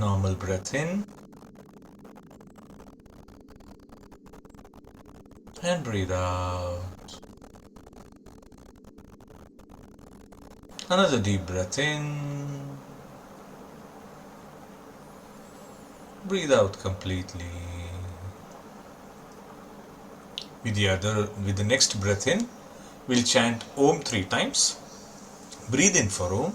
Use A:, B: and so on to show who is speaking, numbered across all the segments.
A: Normal breath in and breathe out. Another deep breath in. Breathe out completely. With the next breath in, we'll chant Om 3 times. Breathe in for Om.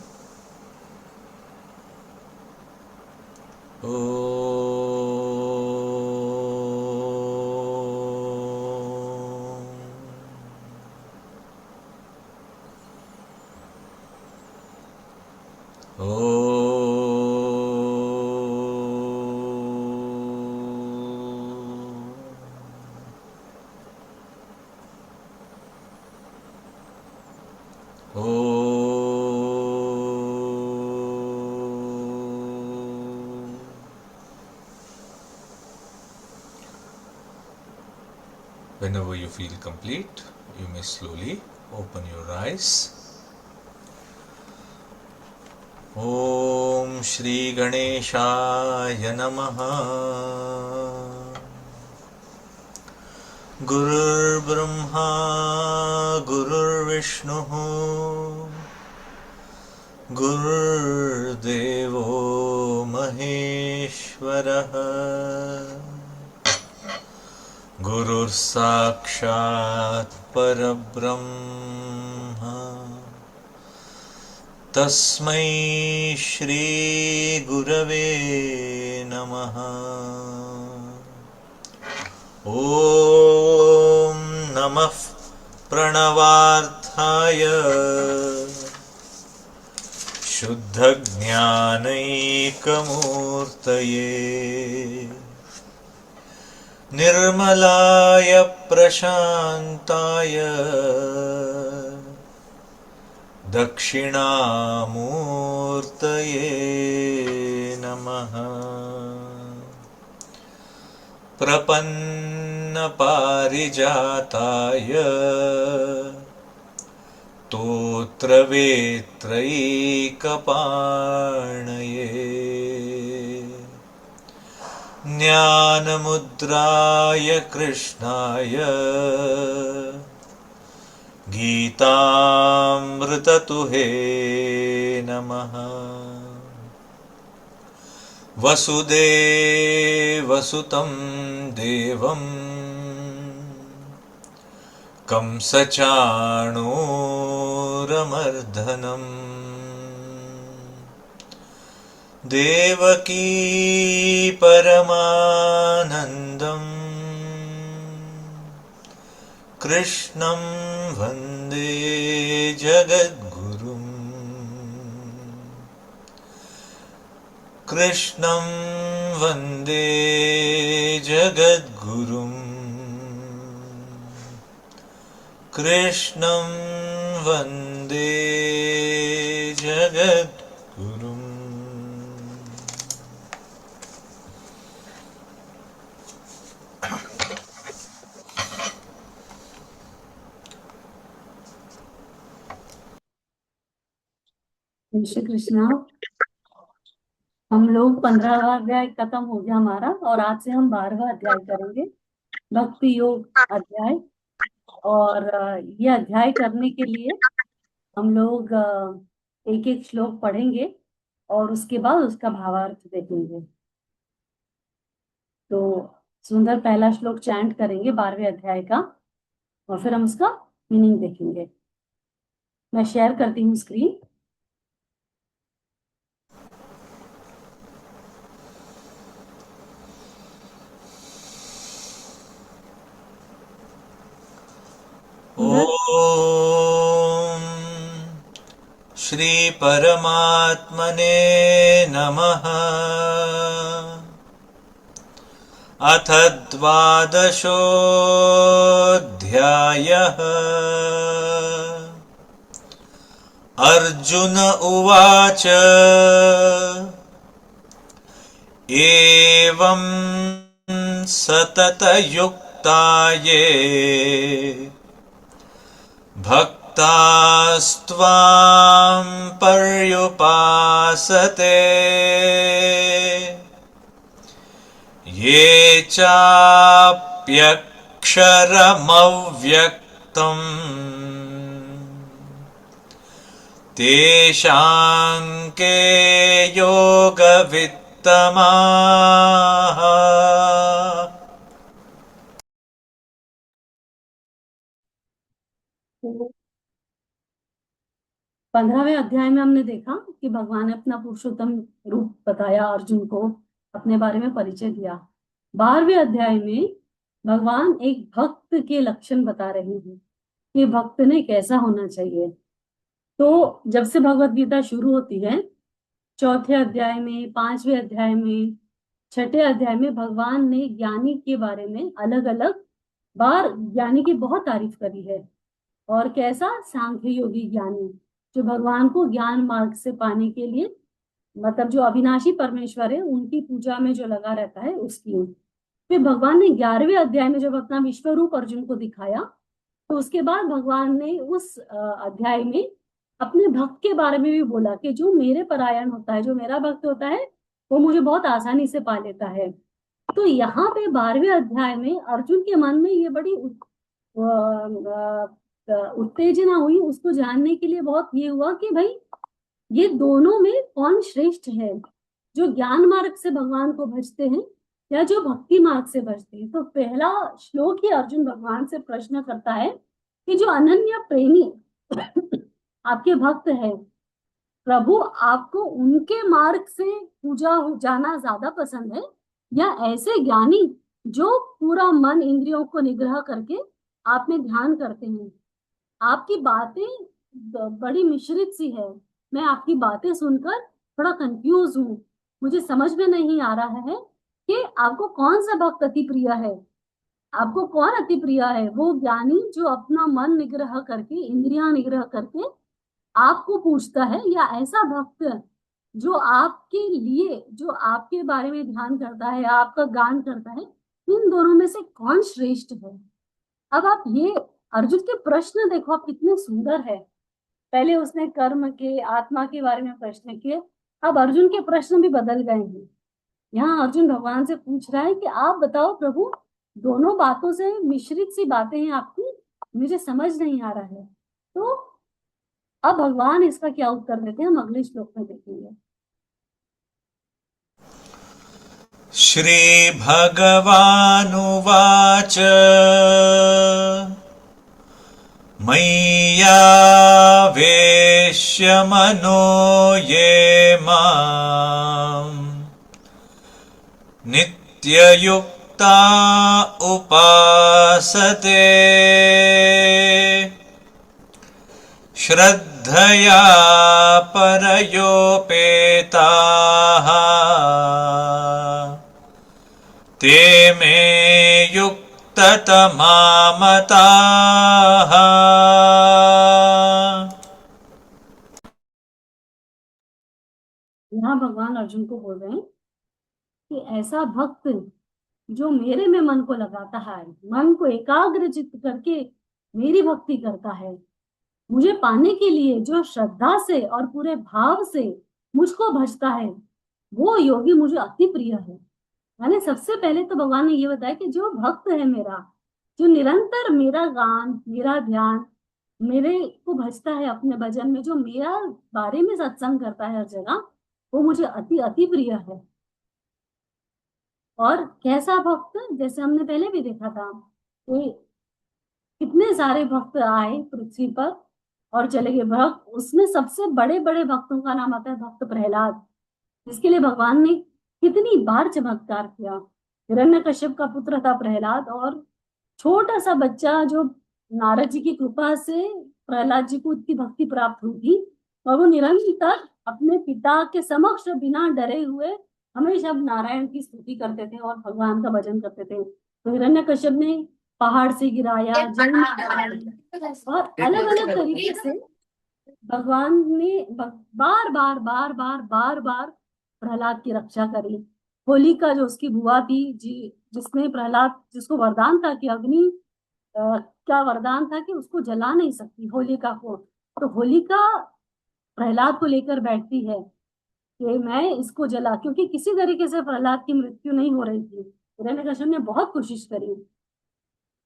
A: Whenever you feel complete, you may slowly open your eyes. Om Shri Ganeshaya Namaha. Gurur Brahma Gurur Vishnu Gurur Devo Maheshwara Gurur Sakshat Parabrahma Tasmai Shri Gurave Namaha. Om Namah Pranavarthaya Shuddha Jnanaikamurtaye Nirmalaya Prashantaya Dakshinamurtaye Namaha. Prapanna Parijataya Totra Vetraikapanaye Jnanamudraya Krishnaya Geetamritatuhe Namaha. Vasudevasutam Devam Kamsachanooramardhanam Devaki Paramanandam Krishnam Vande Jagadgurum. Krishnam Vande Jagadgurum. Krishnam Vande Jagadgurum.
B: Shri Krishna. हम लोग 15वां अध्याय खत्म हो गया हमारा और आज से हम 12वां अध्याय करेंगे, भक्ति योग अध्याय। और ये अध्याय करने के लिए हम लोग एक एक श्लोक पढ़ेंगे और उसके बाद उसका भावार्थ देखेंगे। तो सुंदर पहला श्लोक चैंट करेंगे 12वें अध्याय का और फिर हम उसका मीनिंग देखेंगे। मैं शेयर करती हूँ स्क्रीन।
A: ओम श्री परमात्मने नमः। अथ द्वादशोऽध्यायः। अर्जुन उवाच एवं सततयुक्ता ये भक्तास्त्वां पर्युपासते ये चाप्यक्षरमव्यक्तम् तेषां के योगवित्तमाः।
B: तो 15वें अध्याय में हमने देखा कि भगवान ने अपना पुरुषोत्तम रूप बताया, अर्जुन को अपने बारे में परिचय दिया। 12वें अध्याय में भगवान एक भक्त के लक्षण बता रहे हैं कि भक्त ने कैसा होना चाहिए। तो जब से भगवत गीता शुरू होती है, चौथे अध्याय में, 5वें अध्याय में, 6ठे अध्याय में भगवान ने ज्ञानी के बारे में अलग अलग बार ज्ञानी की बहुत तारीफ करी है। और कैसा? सांख्य योगी ज्ञानी, जो भगवान को ज्ञान मार्ग से पाने के लिए, मतलब जो अविनाशी परमेश्वर है उनकी पूजा में जो लगा रहता है, उसकी। फिर भगवान ने 11वें अध्याय में जब अपना विश्व रूप अर्जुन को दिखाया, तो उसके बाद भगवान ने उस अध्याय में अपने भक्त के बारे में भी बोला कि जो मेरे परायण होता है, जो मेरा भक्त होता है, वो मुझे बहुत आसानी से पा लेता है। तो यहाँ पे 12वें अध्याय में अर्जुन के मन में ये बड़ी उत्तेजना हुई, उसको जानने के लिए बहुत ये हुआ कि भाई ये दोनों में कौन श्रेष्ठ है, जो ज्ञान मार्ग से भगवान को भजते हैं या जो भक्ति मार्ग से भजते हैं। तो पहला श्लोक ही अर्जुन भगवान से प्रश्न करता है कि जो अनन्य प्रेमी आपके भक्त है, प्रभु आपको उनके मार्ग से पूजा हो जाना ज्यादा पसंद है, या ऐसे ज्ञानी जो पूरा मन इंद्रियों को निग्रह करके आप में ध्यान करते हैं। आपकी बातें बड़ी मिश्रित सी है, मैं आपकी बातें सुनकर थोड़ा कंफ्यूज हूँ। मुझे समझ में नहीं आ रहा है कि आपको कौन सा भक्त अति प्रिय है। आपको कौन अति प्रिय है? वो ज्ञानी जो अपना मन निग्रह करके, इंद्रियां निग्रह करके आपको पूछता है, या ऐसा भक्त जो आपके लिए, जो आपके बारे में ध्यान करता है, आपका गान करता है? इन दोनों में से कौन श्रेष्ठ है? अब आप ये अर्जुन के प्रश्न देखो, आप कितने सुंदर है। पहले उसने कर्म के, आत्मा के बारे में प्रश्न किए, अब अर्जुन के प्रश्न भी बदल गए हैं। यहाँ अर्जुन भगवान से पूछ रहा है कि आप बताओ प्रभु, दोनों बातों से मिश्रित सी बातें हैं आपकी, मुझे समझ नहीं आ रहा है। तो अब भगवान इसका क्या उत्तर देते हैं, हम अगले श्लोक में देखेंगे।
A: श्री भगवानुवाच मय्यावेश्य मनो ये माम् नित्ययुक्ता उपासते श्रद्धया परयोपेताः ते मे युक्ततमा मताः।
B: यहाँ भगवान अर्जुन को बोल रहे हैं कि ऐसा भक्त जो मेरे में मन को लगाता है, मन को एकाग्रचित्त करके मेरी भक्ति करता है, मुझे पाने के लिए जो श्रद्धा से और पूरे भाव से मुझको भजता है, वो योगी मुझे अति प्रिय है। मैंने सबसे पहले तो भगवान ने ये बताया कि जो भक्त है मेरा, जो निरंतर मेरा गान, मेरा ध्यान, मेरे को भजता है अपने भजन में, जो मेरा बारे में सत्संग करता है हर जगह, वो मुझे अति अति प्रिय है। और कैसा भक्त? जैसे हमने पहले भी देखा था कि कितने सारे भक्त आए पृथ्वी पर और चले गए। भक्त, उसमें सबसे बड़े बड़े भक्तों का नाम आता है भक्त प्रहलाद, जिसके लिए भगवान ने कितनी बार चमत्कार किया। हिरण्यकश्यप का पुत्र था प्रहलाद, और छोटा सा बच्चा जो नारद जी की कृपा से प्रहलाद जी को उतनी भक्ति प्राप्त हुई थी, और वो निरंतर अपने पिता के समक्ष बिना डरे हुए हमेशा नारायण की स्तुति करते थे और भगवान का भजन करते थे। तो हिरण्यकश्यप ने पहाड़ से गिराया, जल में गिराया, और अलग अलग तरीके से भगवान ने बार बार बार बार बार बार प्रहलाद की रक्षा करी। होलिका जो उसकी बुआ थी, जिसने प्रहलाद, जिसको वरदान था कि अग्नि का वरदान था कि उसको जला नहीं सकती होलिका को, तो होलिका प्रहलाद को लेकर बैठती है कि मैं इसको जला, क्योंकि किसी तरीके से प्रहलाद की मृत्यु नहीं हो रही थी। हिरण्यकश्यप ने बहुत कोशिश करी।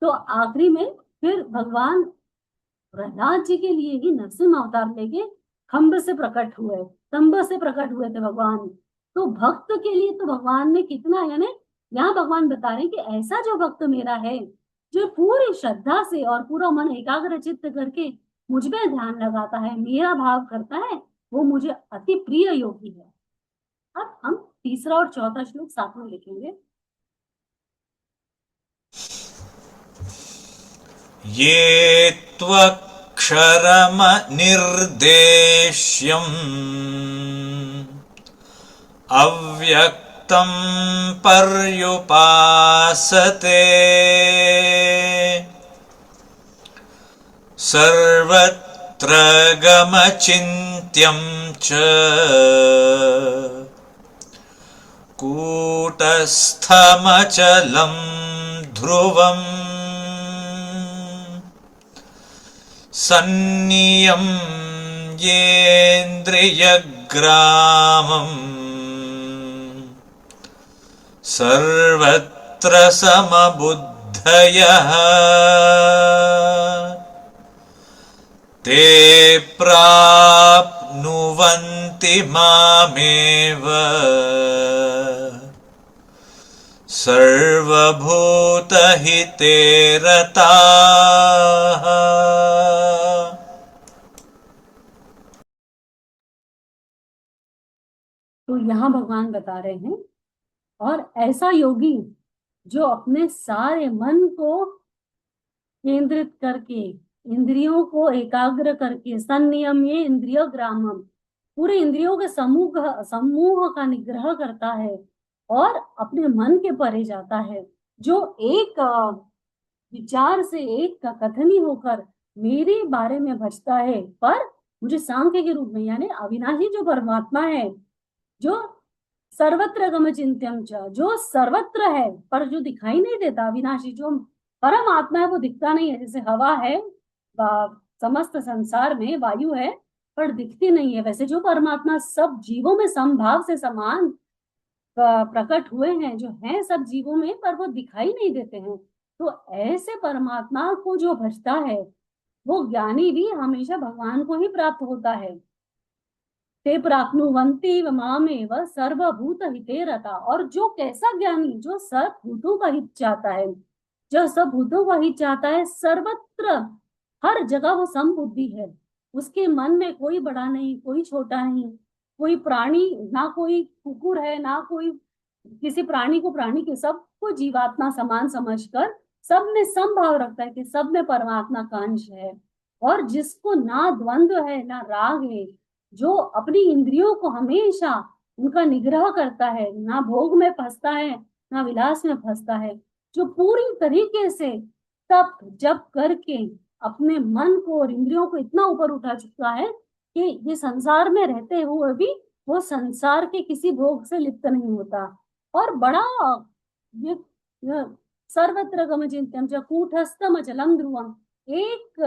B: तो आखिरी में फिर भगवान प्रहलाद जी के लिए ही नरसिंह अवतार लेके खम्भ से प्रकट हुए, स्तंभ से प्रकट हुए थे भगवान। तो भक्त के लिए तो भगवान ने कितना, यानी यहाँ भगवान बता रहे हैं कि ऐसा जो भक्त मेरा है, जो पूरी श्रद्धा से और पूरा मन एकाग्र चित्त करके मुझ में ध्यान लगाता है, मेरा भाव करता है, वो मुझे अति प्रिय योगी है। अब हम तीसरा और चौथा श्लोक साथ में लिखेंगे।
A: ये त्वक्षरमनिर्देश्यम् अव्यक्तं पर्युपासते सर्वत्र गमचिन्त्यं च कूटस्थमचलं ध्रुवम् सन्नियं येन्द्रियग्रामम् सर्वत्र समबुद्धयः ते प्राप्नुवन्ति मामेव सर्वभूतहिते रताः।
B: तो यहाँ भगवान बता रहे हैं, और ऐसा योगी जो अपने सारे मन को केंद्रित करके, इंद्रियों को एकाग्र करके, संनियम ये इंद्रिय ग्रामम, पूरे इंद्रियों के समूह समूह का निग्रह करता है और अपने मन के परे जाता है, जो एक विचार से, एक का कथनी होकर मेरे बारे में भजता है, पर मुझे सांख्य के रूप में, यानी अविनाशी जो परमात्मा है, जो सर्वत्र गम चिंत्यम च, जो सर्वत्र है पर जो दिखाई नहीं देता, अविनाशी जो परम आत्मा है वो दिखता नहीं है। जैसे हवा है, समस्त संसार में वायु है पर दिखती नहीं है, वैसे जो परमात्मा सब जीवों में समभाव से समान प्रकट हुए हैं, जो हैं सब जीवों में, पर वो दिखाई नहीं देते हैं। तो ऐसे परमात्मा को जो भजता है वो ज्ञानी भी हमेशा भगवान को ही प्राप्त होता है। ते प्राप्नुवन्ति मामेव सर्वभूत हिते रता, और जो कैसा ज्ञानी, जो सब भूतों का हित चाहता है, जो सब भूतों का हित चाहता है, सर्वत्र हर जगह वो समबुद्धि है, उसके मन में कोई बड़ा नहीं, कोई छोटा नहीं, कोई प्राणी, ना कोई कुकुर है, ना कोई किसी प्राणी को प्राणी के, सबको जीवात्मा समान समझकर सब में समभाव रखता है कि सब में परमात्मा का अंश है। और जिसको ना द्वंद्व है ना राग है, जो अपनी इंद्रियों को हमेशा उनका निग्रह करता है, ना भोग में फंसता है ना विलास में फंसता है, जो पूरी तरीके से तप जप करके अपने मन को और इंद्रियों को इतना ऊपर उठा चुका है कि ये संसार में रहते हुए भी वो संसार के किसी भोग से लिप्त नहीं होता, और बड़ा ये सर्वत्र गम चिंत्यम च कूटस्थम अचलम ध्रुवम, एक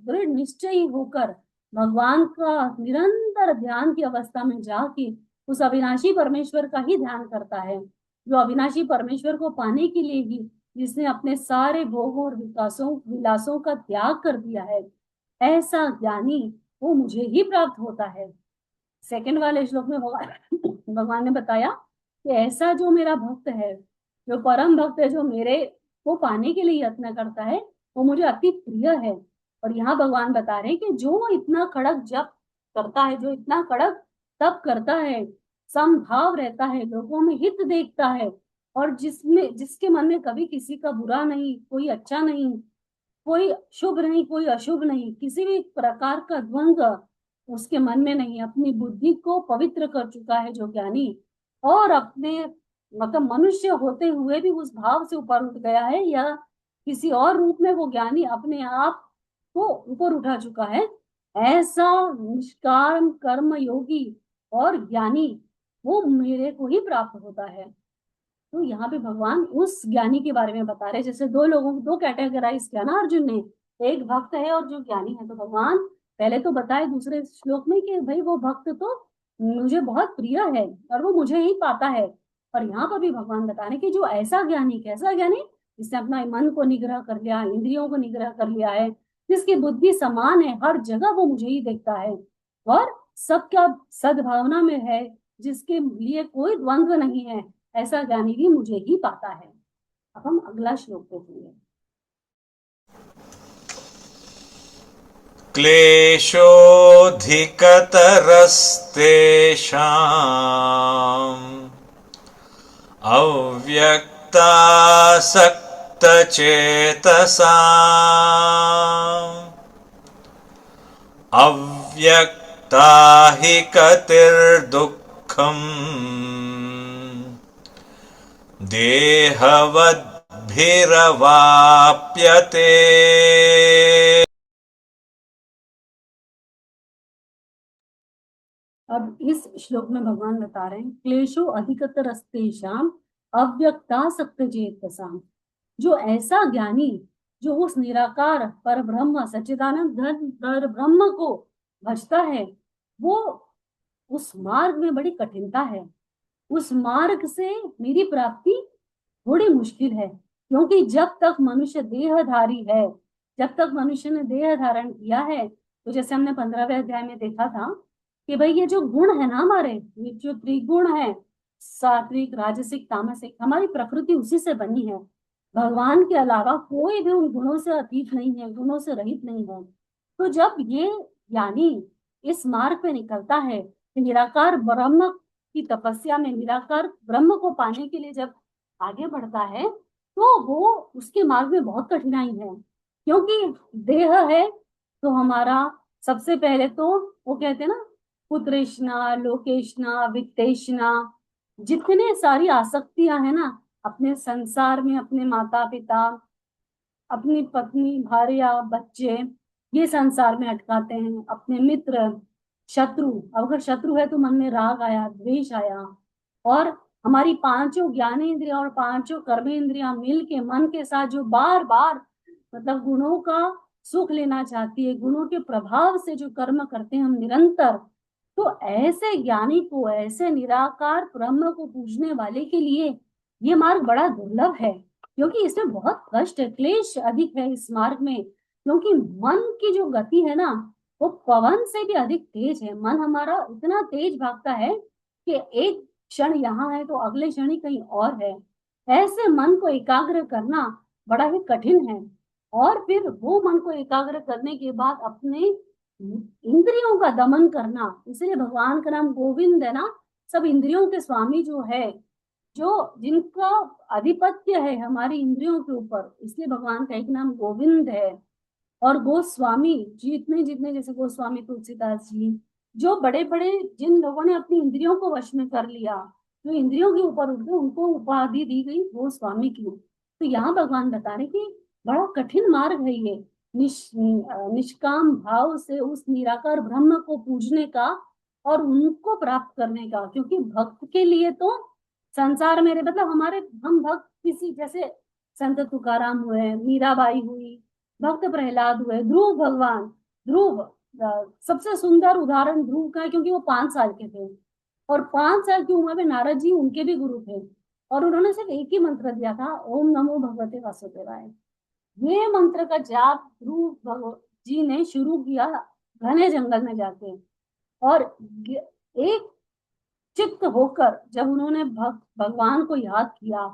B: दृढ़ निश्चयी होकर भगवान का निरंतर ध्यान की अवस्था में जाके उस अविनाशी परमेश्वर का ही ध्यान करता है, जो अविनाशी परमेश्वर को पाने के लिए ही जिसने अपने सारे भोगों और विलासों का त्याग कर दिया है, ऐसा ज्ञानी वो मुझे ही प्राप्त होता है। सेकंड वाले श्लोक में भगवान ने बताया कि ऐसा जो मेरा भक्त है, जो परम भक्त है, जो मेरे को पाने के लिए यत्न करता है, वो मुझे अति प्रिय है। और यहाँ भगवान बता रहे हैं कि जो इतना कड़क जप करता है, जो इतना कड़क तप करता है, समभाव रहता है, लोगों में हित देखता है, और जिसके मन में कभी किसी का बुरा नहीं, कोई अच्छा नहीं, कोई शुभ नहीं, कोई अशुभ नहीं, किसी भी प्रकार का द्वंद्व उसके मन में नहीं, अपनी बुद्धि को पवित्र कर चुका है जो ज्ञानी, और अपने मतलब मनुष्य होते हुए भी उस भाव से ऊपर उठ गया है, या किसी और रूप में वो ज्ञानी अपने आप को ऊपर उठा चुका है, ऐसा निष्काम कर्म योगी और ज्ञानी वो मेरे को ही प्राप्त होता है। तो यहाँ पे भगवान उस ज्ञानी के बारे में बता रहे, जैसे दो लोगों को दो कैटेगराइज किया ना अर्जुन ने, एक भक्त है और जो ज्ञानी है। तो भगवान पहले तो बताए दूसरे श्लोक में कि भाई वो भक्त तो मुझे बहुत प्रिय है और वो मुझे ही पाता है, और यहाँ पर भी भगवान बता रहे हैं कि जो ऐसा ज्ञानी, कैसा ज्ञानी, जिसने अपना मन को निग्रह कर लिया, इंद्रियों को निग्रह कर लिया है, जिसकी बुद्धि समान है, हर जगह वो मुझे ही देखता है और सबका सद्भावना में है, जिसके लिए कोई द्वंद्व नहीं है, ऐसा ज्ञानी भी मुझे ही पाता है। अब हम अगला श्लोक देखेंगे।
A: क्लेशोऽधिकतरस्तेषाम् अव्यक्तासक्तचेतसाम् अव्यक्ता हि गतिर्दुःखम् देहवद्भिरवाप्यते।
B: अब इस श्लोक में भगवान बता रहे हैं, क्लेशो अधिकतर अस्तेषाम अव्यक्ता सत्यचेतसाम। जो ऐसा ज्ञानी, जो उस निराकार पर ब्रह्म सच्चिदानंद घन पर ब्रह्म को भजता है, वो उस मार्ग में बड़ी कठिनता है, उस मार्ग से मेरी प्राप्ति थोड़ी मुश्किल है। क्योंकि जब तक मनुष्य देहधारी है, जब तक मनुष्य ने देह धारण किया है, तो जैसे हमने 15वें अध्याय में देखा था कि भाई ये जो गुण है ना, हमारे ये जो त्रिगुण है, सात्विक राजसिक तामसिक, हमारी प्रकृति उसी से बनी है। भगवान के अलावा कोई भी उन गुणों से अतीत नहीं है, गुणों से रहित नहीं है। तो जब ये ज्ञानी इस मार्ग पे निकलता है, निराकार ब्रह्म की तपस्या में, निराकार ब्रह्म को पाने के लिए जब आगे बढ़ता है, तो वो उसके मार्ग में बहुत कठिनाई है। क्योंकि देह है तो हमारा सबसे पहले तो वो कहते हैं ना, पुत्रेष्णा, लोकेष्णा, वित्तेष्णा, जितने सारी आसक्तियां है ना अपने संसार में, अपने माता पिता, अपनी पत्नी, भार्या, बच्चे, ये संसार में अटकाते हैं। अपने मित्र, शत्रु, अगर शत्रु है तो मन में राग आया, द्वेष आया। और हमारी पांचों ज्ञानेंद्रियां और पांचों कर्मेंद्रियां मिल के मन के साथ जो बार बार मतलब गुणों का सुख लेना चाहती है, गुणों के प्रभाव से जो कर्म करते हैं हम निरंतर, तो ऐसे ज्ञानी को, ऐसे निराकार ब्रह्म को पूजने वाले के लिए ये मार्ग बड़ा दुर्लभ है। क्योंकि इसमें बहुत कष्ट है, क्लेश अधिक है इस मार्ग में। क्योंकि मन की जो गति है ना, वो पवन से भी अधिक तेज है। मन हमारा इतना तेज भागता है कि एक क्षण यहाँ है तो अगले क्षण ही कहीं और है। ऐसे मन को एकाग्र करना बड़ा ही कठिन है। और फिर वो मन को एकाग्र करने के बाद अपने इंद्रियों का दमन करना, इसलिए भगवान का नाम गोविंद है ना। सब इंद्रियों के स्वामी जो है, जो जिनका आधिपत्य है हमारी इंद्रियों के ऊपर, इसलिए भगवान का एक नाम गोविंद है। और गोस्वामी जितने जितने, जैसे गोस्वामी तुलसीदास जी, जो बड़े बड़े जिन लोगों ने अपनी इंद्रियों को वश में कर लिया, जो इंद्रियों के ऊपर उठ गए, उनको उपाधि दी गई गोस्वामी की। तो यहाँ भगवान बता रहे कि बड़ा कठिन मार्ग है ये, निष्काम भाव से उस निराकार ब्रह्म को पूजने का और उनको प्राप्त करने का। क्योंकि भक्त के लिए तो संसार में मतलब हमारे, हम भक्त किसी, जैसे संत तुकाराम हुए, मीराबाई हुई, भक्त प्रहलाद हुए, ध्रुव भगवान, ध्रुव सबसे सुंदर उदाहरण ध्रुव का है। क्योंकि वो 5 साल के थे और 5 साल की उम्र में नारद जी उनके भी गुरु थे, और उन्होंने सिर्फ एक ही मंत्र दिया था, ओम नमो भगवते वासुदेवाय। ये मंत्र का जाप ध्रुव जी ने शुरू किया घने जंगल में जाके, और एक चित्त होकर जब उन्होंने भगवान को याद किया,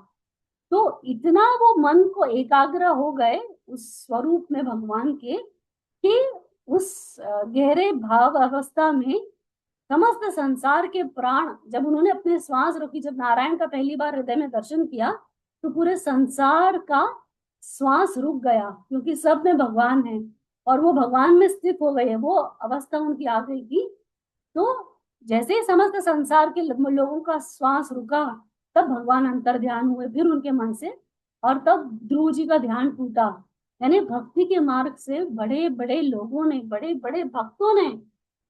B: तो इतना वो मन को एकाग्र हो गए उस स्वरूप में भगवान के, कि उस गहरे भाव अवस्था में समस्त संसार के प्राण, जब उन्होंने अपने श्वास रोकी, जब नारायण का पहली बार हृदय में दर्शन किया, तो पूरे संसार का श्वास रुक गया। क्योंकि सब में भगवान है और वो भगवान में स्थित हो गए, वो अवस्था उनकी आ गई थी। तो जैसे ही समस्त संसार के लोगों का श्वास रुका, तब भगवान अंतर ध्यान हुए फिर उनके मन से, और तब ध्रुव जी का ध्यान टूटा। यानी भक्ति के मार्ग से बड़े बड़े लोगों ने, बड़े बड़े भक्तों ने,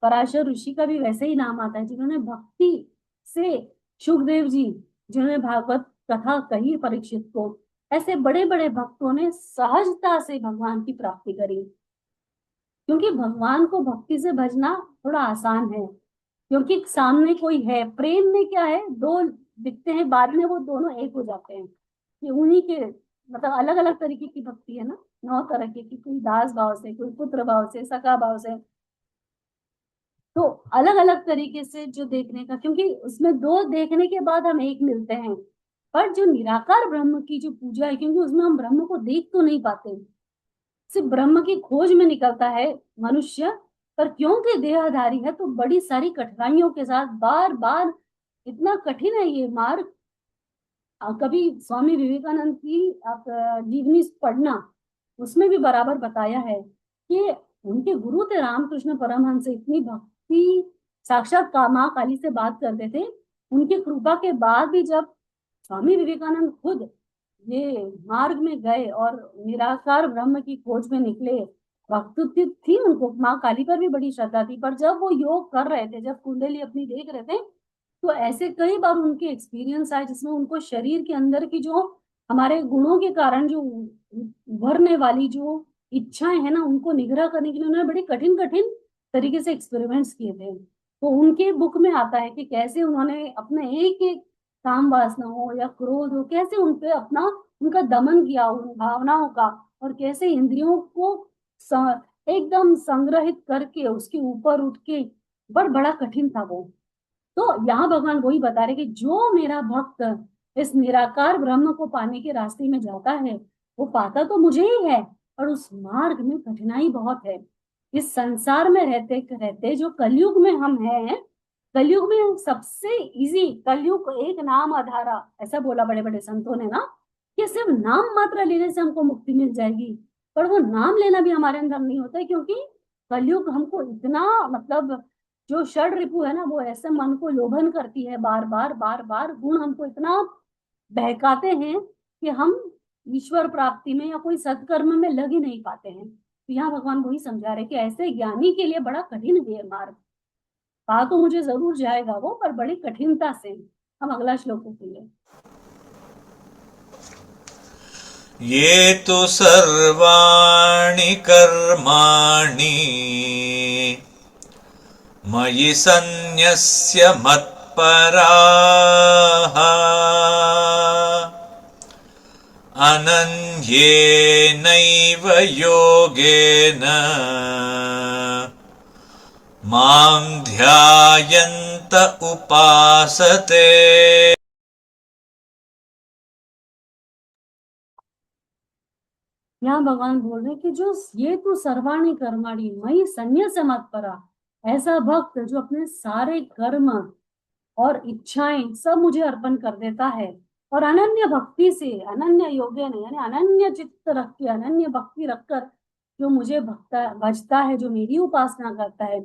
B: पराशर ऋषि का भी वैसे ही नाम आता है, जिन्होंने भक्ति से, सुखदेव जी जिन्होंने भागवत कथा कही परीक्षित को, ऐसे बड़े बड़े भक्तों ने सहजता से भगवान की प्राप्ति करी। क्योंकि भगवान को भक्ति से भजना थोड़ा आसान है, क्योंकि सामने कोई है। प्रेम में क्या है, दो दिखते हैं, बाद में वो दोनों एक हो जाते हैं। कि उन्हीं के मतलब अलग अलग तरीके की भक्ति है ना, 9 तरह की, कोई दास भाव से, कोई पुत्र भाव से, सखा भाव से। तो अलग अलग तरीके से जो देखने का, क्योंकि उसमें दो देखने के बाद हम एक मिलते हैं। पर जो निराकार ब्रह्म की जो पूजा है, क्योंकि उसमें हम ब्रह्म को देख तो नहीं पाते, सिर्फ ब्रह्म की खोज में निकलता है मनुष्य। पर क्योंकि देहधारी है तो बड़ी सारी कठिनाइयों के साथ बार बार, इतना कठिन है ये मार्ग। कभी स्वामी विवेकानंद की आप जीवनी पढ़ना, उसमें भी बराबर बताया है कि उनके गुरु थे रामकृष्ण परमहंस, इतनी भक्ति, साक्षात माँ काली से बात करते थे। उनकी कृपा के बाद भी जब स्वामी विवेकानंद खुद ये मार्ग में गए और निराकार ब्रह्म की खोज में निकले, भक्ति थी उनको, माँ काली पर भी बड़ी श्रद्धा थी, पर जब वो योग कर रहे थे, जब कुंडली अपनी देख रहे थे, तो ऐसे कई बार उनके एक्सपीरियंस आए जिसमें उनको शरीर के अंदर की जो हमारे गुणों के कारण जो उभरने वाली जो इच्छाएं है ना, उनको निग्रह करने के लिए उन्होंने बड़ी कठिन कठिन तरीके से एक्सपेरिमेंट्स किए थे। तो उनके बुक में आता है कि कैसे उन्होंने अपने एक एक काम वासना हो या क्रोध हो, कैसे उन पे अपना उनका दमन किया उन भावनाओं का, और कैसे इंद्रियों को एकदम संग्रहित करके उसके ऊपर उठ के, बड़ा कठिन था वो। तो यहाँ भगवान वही बता रहे कि जो मेरा भक्त इस निराकार ब्रह्म को पाने के रास्ते में जाता है, वो पाता तो मुझे ही है, और उस मार्ग में कठिनाई बहुत है। इस संसार में रहते रहते जो कलयुग में हम हैं, कलयुग में सबसे इजी, कलयुग एक नाम आधारा, ऐसा बोला बड़े बड़े संतों ने ना, कि सिर्फ नाम मात्र लेने से हमको मुक्ति मिल जाएगी। पर वो नाम लेना भी हमारे अंदर नहीं होता है, क्योंकि कलयुग हमको इतना मतलब, जो षड रिपु है ना, वो ऐसे मन को लोभन करती है, बार बार बार बार गुण हमको इतना बहकाते हैं कि हम ईश्वर प्राप्ति में या कोई सत्कर्म में लग ही नहीं पाते हैं। तो यहाँ भगवान वही समझा रहे कि ऐसे ज्ञानी के लिए बड़ा कठिन है ये मार्ग। पा तो मुझे जरूर जाएगा वो, पर बड़ी कठिनता से। हम अगला श्लोक के लिए।
A: ये तु सर्वाणि कर्माणि मयि सन्न्यस्य मत्पराः अनन्येनैव योगेन मां ध्यायन्त उपासते।
B: यहाँ भगवान बोल रहे कि जो ये तो सर्वाणी कर्माणी मई संन्यास मत परा, ऐसा भक्त जो अपने सारे कर्म और इच्छाएं सब मुझे अर्पण कर देता है, और अनन्य भक्ति से, अनन्य योग्य नहीं, यानी अनन्य चित्त रख के, अनन्य भक्ति रखकर जो मुझे भक्ता भजता है, जो मेरी उपासना करता है,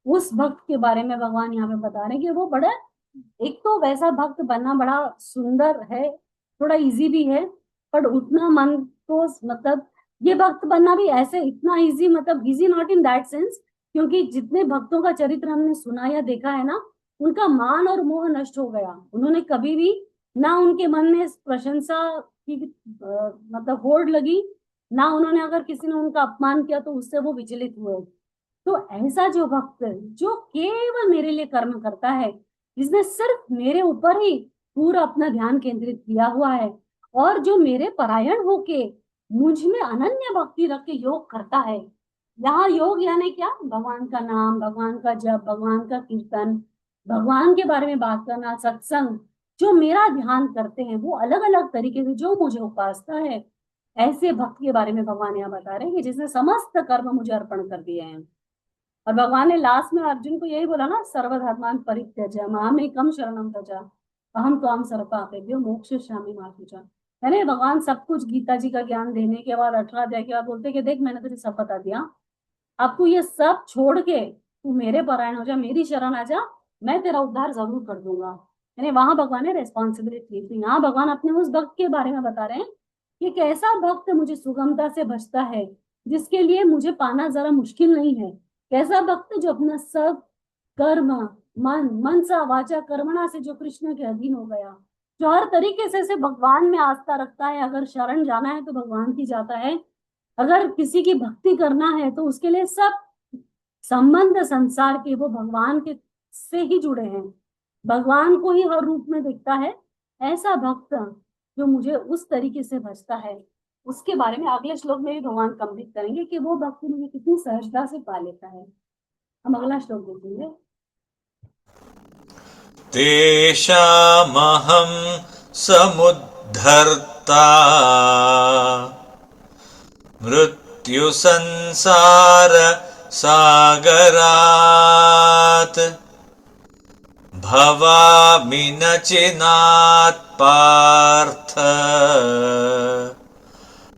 B: उस भक्त के बारे में भगवान यहाँ पे बता रहे हैं कि वो बड़ा, एक तो वैसा भक्त बनना बड़ा सुंदर है, थोड़ा इजी भी है, पर उतना मन को मतलब, ये भक्त बनना भी ऐसे इतना इजी, मतलब easy not in that sense, क्योंकि जितने भक्तों का चरित्र हमने सुना या देखा है ना, उनका मान और मोह नष्ट हो गया। उन्होंने कभी भी ना उनके मन में प्रशंसा की मतलब होड़ लगी, ना उन्होंने अगर किसी ने उनका अपमान किया तो उससे वो विचलित हुए। तो ऐसा जो भक्त जो केवल मेरे लिए कर्म करता है, जिसने सिर्फ मेरे ऊपर ही पूरा अपना ध्यान केंद्रित किया हुआ है, और जो मेरे परायण होके मुझ में अनन्य भक्ति रख के योग करता है। यहाँ योग यानी क्या? भगवान का नाम, भगवान का जप, भगवान का कीर्तन, भगवान के बारे में बात करना, सत्संग, जो मेरा ध्यान करते हैं वो अलग अलग तरीके से, जो मुझे उपासता है, ऐसे भक्त के बारे में भगवान यहाँ बता रहे हैं कि जिसने समस्त कर्म मुझे अर्पण कर दिए हैं। और भगवान ने लास्ट में अर्जुन को यही बोला ना, सर्वधर्मान परित्यज्य मामेकं शरणं व्रज अहम त्वां सर्वपापेभ्यो मोक्षयिष्यामि मा शुचः। यानी भगवान सब कुछ गीता जी का ज्ञान देने के बाद 18 अध्याय के बाद बोलते कि देख मैंने तुझे सब बता दिया, अब तू ये सब छोड़ के तू मेरे परायण हो जा, मेरी शरण आ जा, मैं तेरा उद्धार जरूर कर दूंगा। यानी वहां भगवान ने रेस्पॉन्सिबिलिटी ली। यहाँ भगवान अपने उस भक्त के बारे में बता रहे हैं कि कैसा भक्त मुझे सुगमता से भजता है, जिसके लिए मुझे पाना जरा मुश्किल नहीं है। कैसा भक्त जो अपना सब कर्म, मन सा वाचा कर्मणा से जो कृष्ण के अधीन हो गया, जो हर तरीके से भगवान में आस्था रखता है। अगर शरण जाना है तो भगवान की जाता है, अगर किसी की भक्ति करना है तो उसके लिए सब संबंध संसार के वो भगवान के से ही जुड़े हैं। भगवान को ही हर रूप में दिखता है। ऐसा भक्त जो मुझे उस तरीके से भजता है, उसके बारे में अगले श्लोक में भी भगवान कंपित करेंगे कि वो भक्त मुझे कितनी सहजता से पा लेता है। हम अगला श्लोक देखेंगे।
A: तेषामहं समुद्धर्ता मृत्युसंसार सागरात् भवामि न चिनात् पार्थ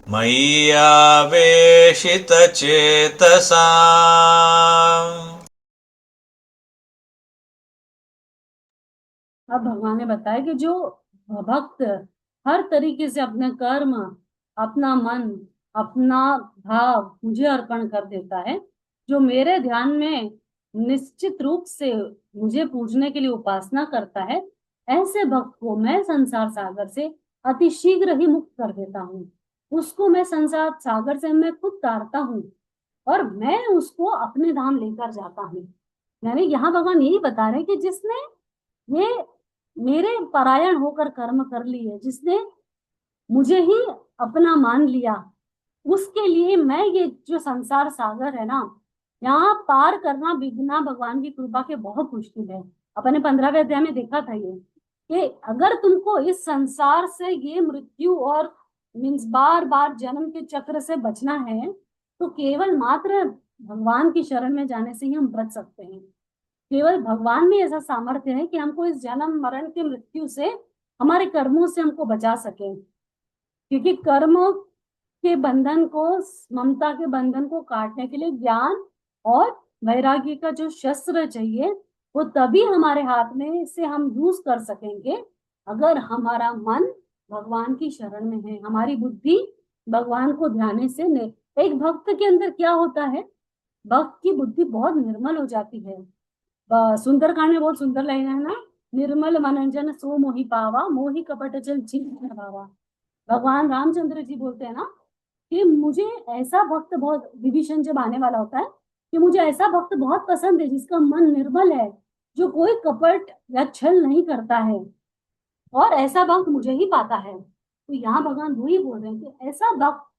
A: मय्यावेशितचेतसाम्।
B: अब भगवान ने बताया कि जो भक्त हर तरीके से अपने कर्म, अपना मन, अपना भाव मुझे अर्पण कर देता है, जो मेरे ध्यान में निश्चित रूप से मुझे पूजने के लिए उपासना करता है, ऐसे भक्त को मैं संसार सागर से अति शीघ्र ही मुक्त कर देता हूँ। उसको मैं संसार सागर से मैं खुद तारता हूँ और मैं उसको अपने धाम लेकर जाता हूँ। यानी यहाँ भगवान यही बता रहे हैं कि जिसने ये मेरे परायण होकर कर्म कर लिए, जिसने मुझे ही अपना मान लिया, उसके लिए मैं ये जो संसार सागर है ना, यहाँ पार करना बिना भगवान की कृपा के बहुत मुश्किल है। अपने 15वें अध्याय में देखा था ये कि अगर तुमको इस संसार से, ये मृत्यु और मीन्स बार बार जन्म के चक्र से बचना है, तो केवल मात्र भगवान की शरण में जाने से ही हम बच सकते हैं। केवल भगवान में ऐसा सामर्थ्य है कि हमको इस जन्म मरण की मृत्यु से, हमारे कर्मों से हमको बचा सके। क्योंकि कर्मों के बंधन को, ममता के बंधन को काटने के लिए ज्ञान और वैराग्य का जो शस्त्र चाहिए, वो तभी हमारे हाथ में से हम यूज कर सकेंगे अगर हमारा मन भगवान की शरण में है, हमारी बुद्धि भगवान को ध्यान से एक भक्त के अंदर क्या होता है, भक्त की बुद्धि बहुत निर्मल हो जाती है। सुंदरकांड में बहुत सुंदर लाइन है ना, निर्मल मनंजन सो मोहि पावा, मोहि कपट चल चिन्ह भावा। भगवान रामचंद्र जी बोलते हैं ना कि मुझे ऐसा भक्त बहुत, विभीषण जब आने वाला होता है, कि मुझे ऐसा भक्त बहुत पसंद है जिसका मन निर्मल है, जो कोई कपट या छल नहीं करता है, और ऐसा भक्त मुझे ही पाता है। तो यहाँ भगवान वही बोल रहे हैं कि ऐसा भक्त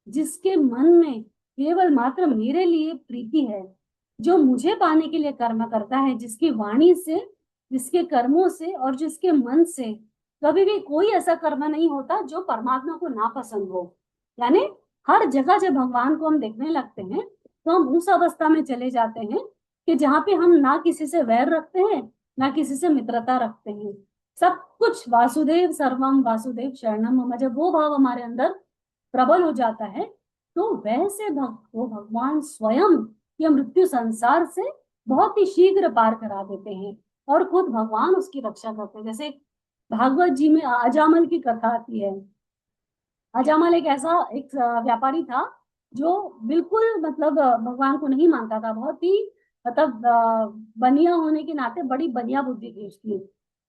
B: जिसके मन में केवल मात्र मेरे लिए प्रीति है, जो मुझे पाने के लिए कर्म करता है, जिसकी वाणी से, जिसके कर्मों से और जिसके मन से कभी भी कोई ऐसा कर्म नहीं होता जो परमात्मा को नापसंद हो। यानी हर जगह जब भगवान को हम देखने लगते हैं, तो हम उस अवस्था में चले जाते हैं कि जहाँ पे हम ना किसी से वैर रखते हैं, ना किसी से मित्रता रखते हैं। सब कुछ वासुदेव सर्वम वासुदेव शरणम मम, जब वो भाव हमारे अंदर प्रबल हो जाता है, तो वैसे भक्त को भगवान स्वयं ये मृत्यु संसार से बहुत ही शीघ्र पार करा देते हैं और खुद भगवान उसकी रक्षा करते हैं। जैसे भागवत जी में अजामल की कथा आती है। अजामल एक ऐसा एक व्यापारी था जो बिल्कुल मतलब भगवान को नहीं मानता था, बहुत ही मतलब बनिया होने के नाते बड़ी बनिया बुद्धि थी उसकी।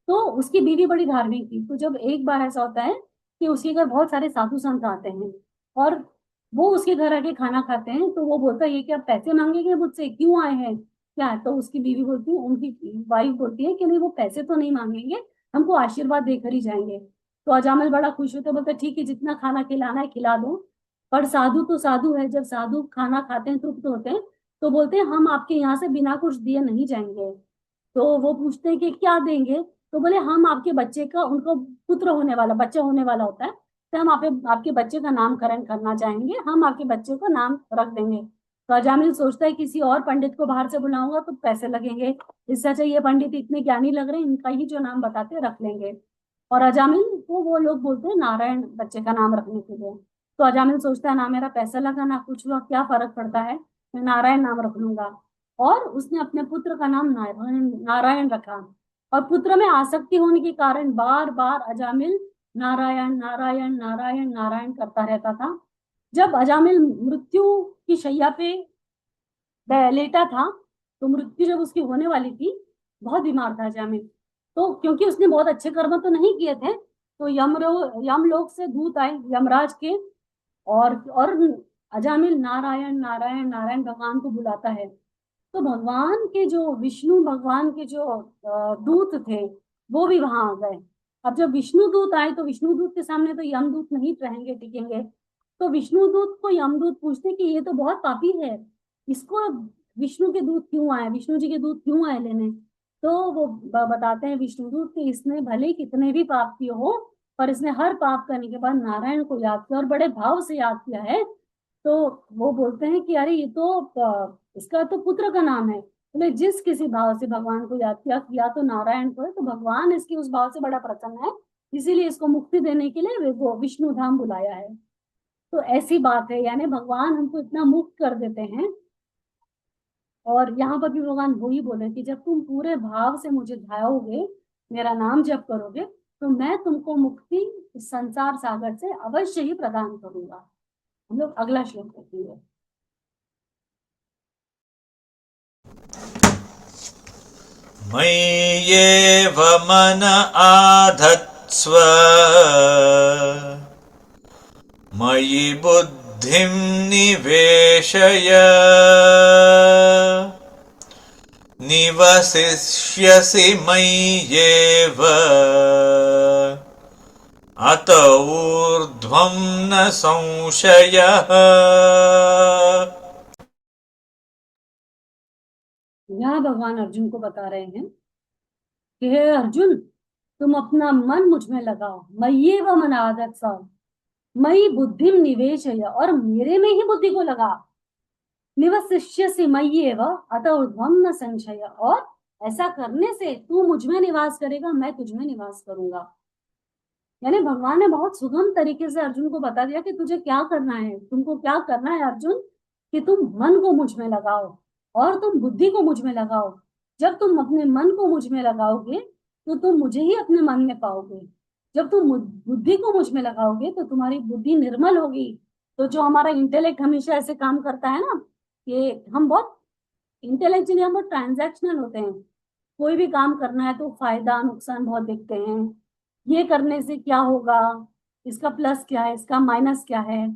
B: तो उसकी बीवी बड़ी धार्मिक थी। तो जब एक बार ऐसा होता है कि उसके घर बहुत सारे साधु संत आते हैं और वो उसके घर आके खाना खाते हैं, तो वो बोलता है ये क्या पैसे मांगेंगे मुझसे, क्यों आए हैं, क्या है? तो उसकी बीवी बोलती है, उनकी वाइफ बोलती है कि नहीं, वो पैसे तो नहीं मांगेंगे, हमको आशीर्वाद देकर ही जाएंगे। तो अजामिल बड़ा खुश होते, बोलते ठीक है, जितना खाना खिलाना है खिला दो। पर साधु तो साधु है, जब साधु खाना खाते हैं तृप्त होते हैं, तो बोलते हैं हम आपके यहाँ से बिना कुछ दिए नहीं जाएंगे। तो वो पूछते हैं कि क्या देंगे, तो बोले हम आपके बच्चे का, उनको पुत्र होने वाला, बच्चा होने वाला होता है, तो हम आपके बच्चे का नामकरण करना चाहेंगे, हम आपके बच्चे का नाम रख देंगे। तो अजामिल सोचता है किसी और पंडित को बाहर से बुलाऊंगा तो पैसे लगेंगे, इससे अच्छा ये पंडित इतने ज्ञानी लग रहे हैं, इनका ही जो नाम बताते रख लेंगे। और अजामिल को वो लोग बोलते हैं नारायण बच्चे का नाम रखने के लिए। तो अजामिल सोचता है ना मेरा पैसा लगा ना कुछ हुआ, क्या फर्क पड़ता है, मैं नारायण नाम रख लूंगा। और उसने अपने पुत्र का नाम नारायण नारायण रखा। और पुत्र में आसक्ति होने के कारण बार बार अजामिल नारायण नारायण नारायण नारायण करता रहता था। जब अजामिल मृत्यु की शैया पे लेटा था, तो मृत्यु जब उसकी होने वाली थी, बहुत बीमार था अजामिल, तो क्योंकि उसने बहुत अच्छे कर्म तो नहीं किए थे, तो यमलोक से दूत आए यमराज के, और अजामिल नारायण नारायण नारायण भगवान को बुलाता है। तो भगवान के जो विष्णु भगवान के जो दूत थे वो भी वहां आ गए। अब जब विष्णु दूत आए तो विष्णु दूत के सामने तो यमदूत नहीं रहेंगे, टिकेंगे। तो विष्णु दूत को यमदूत पूछते कि ये तो बहुत पापी है, इसको विष्णु के दूत क्यों आए, विष्णु जी के दूत क्यों आए लेने। तो वो बताते हैं विष्णु दूत कि इसने भले ही कितने भी पाप किए हो, पर इसने हर पाप करने के बाद नारायण को याद किया और बड़े भाव से याद किया है। तो वो बोलते हैं कि अरे ये तो इसका तो पुत्र का नाम है। बोले जिस किसी भाव से भगवान को याद किया किया तो नारायण को है, तो भगवान इसकी उस भाव से बड़ा प्रसन्न है, इसीलिए इसको मुक्ति देने के लिए वो विष्णु धाम बुलाया है। तो ऐसी बात है, यानी भगवान हमको इतना मुक्त कर देते हैं। और यहाँ पर भी भगवान वही बोले कि जब तुम पूरे भाव से मुझे ध्याओगे, मेरा नाम जप करोगे, तो मैं तुमको मुक्ति इस संसार सागर से अवश्य ही प्रदान करूंगा। हम लोग अगला श्लोक देखेंगे।
A: मय्येव मन आधत्स्व मयि बुद्धिं निवेशय निवसिष्यसि मय्येव अत ऊर्ध्वं न संशयः।
B: यहाँ भगवान अर्जुन को बता रहे हैं कि हे अर्जुन, तुम अपना मन मुझ में लगाओ। मय्येव मन आदत सा मयि बुद्धिम निवेश है, और मेरे में ही बुद्धि को लगा। निवसिष्यसि मय्येव अतः ऊर्ध्वं न संशय, और ऐसा करने से तू मुझ में निवास करेगा, मैं तुझ में निवास करूंगा। यानी भगवान ने बहुत सुगम तरीके से अर्जुन को बता दिया कि तुझे क्या करना है, तुमको क्या करना है अर्जुन, कि तुम मन को मुझ में लगाओ और तुम बुद्धि को मुझ में लगाओ। जब तुम अपने मन को मुझ में लगाओगे तो तुम मुझे ही अपने मन में पाओगे। जब तुम बुद्धि को मुझ में लगाओगे तो तुम्हारी बुद्धि निर्मल होगी। तो जो हमारा इंटेलेक्ट हमेशा ऐसे काम करता है ना, कि हम बहुत इंटेलेक्चुअली, हम बहुत ट्रांजैक्शनल होते हैं। कोई भी काम करना है तो फायदा नुकसान बहुत देखते हैं, ये करने से क्या होगा, इसका प्लस क्या है, इसका माइनस क्या है,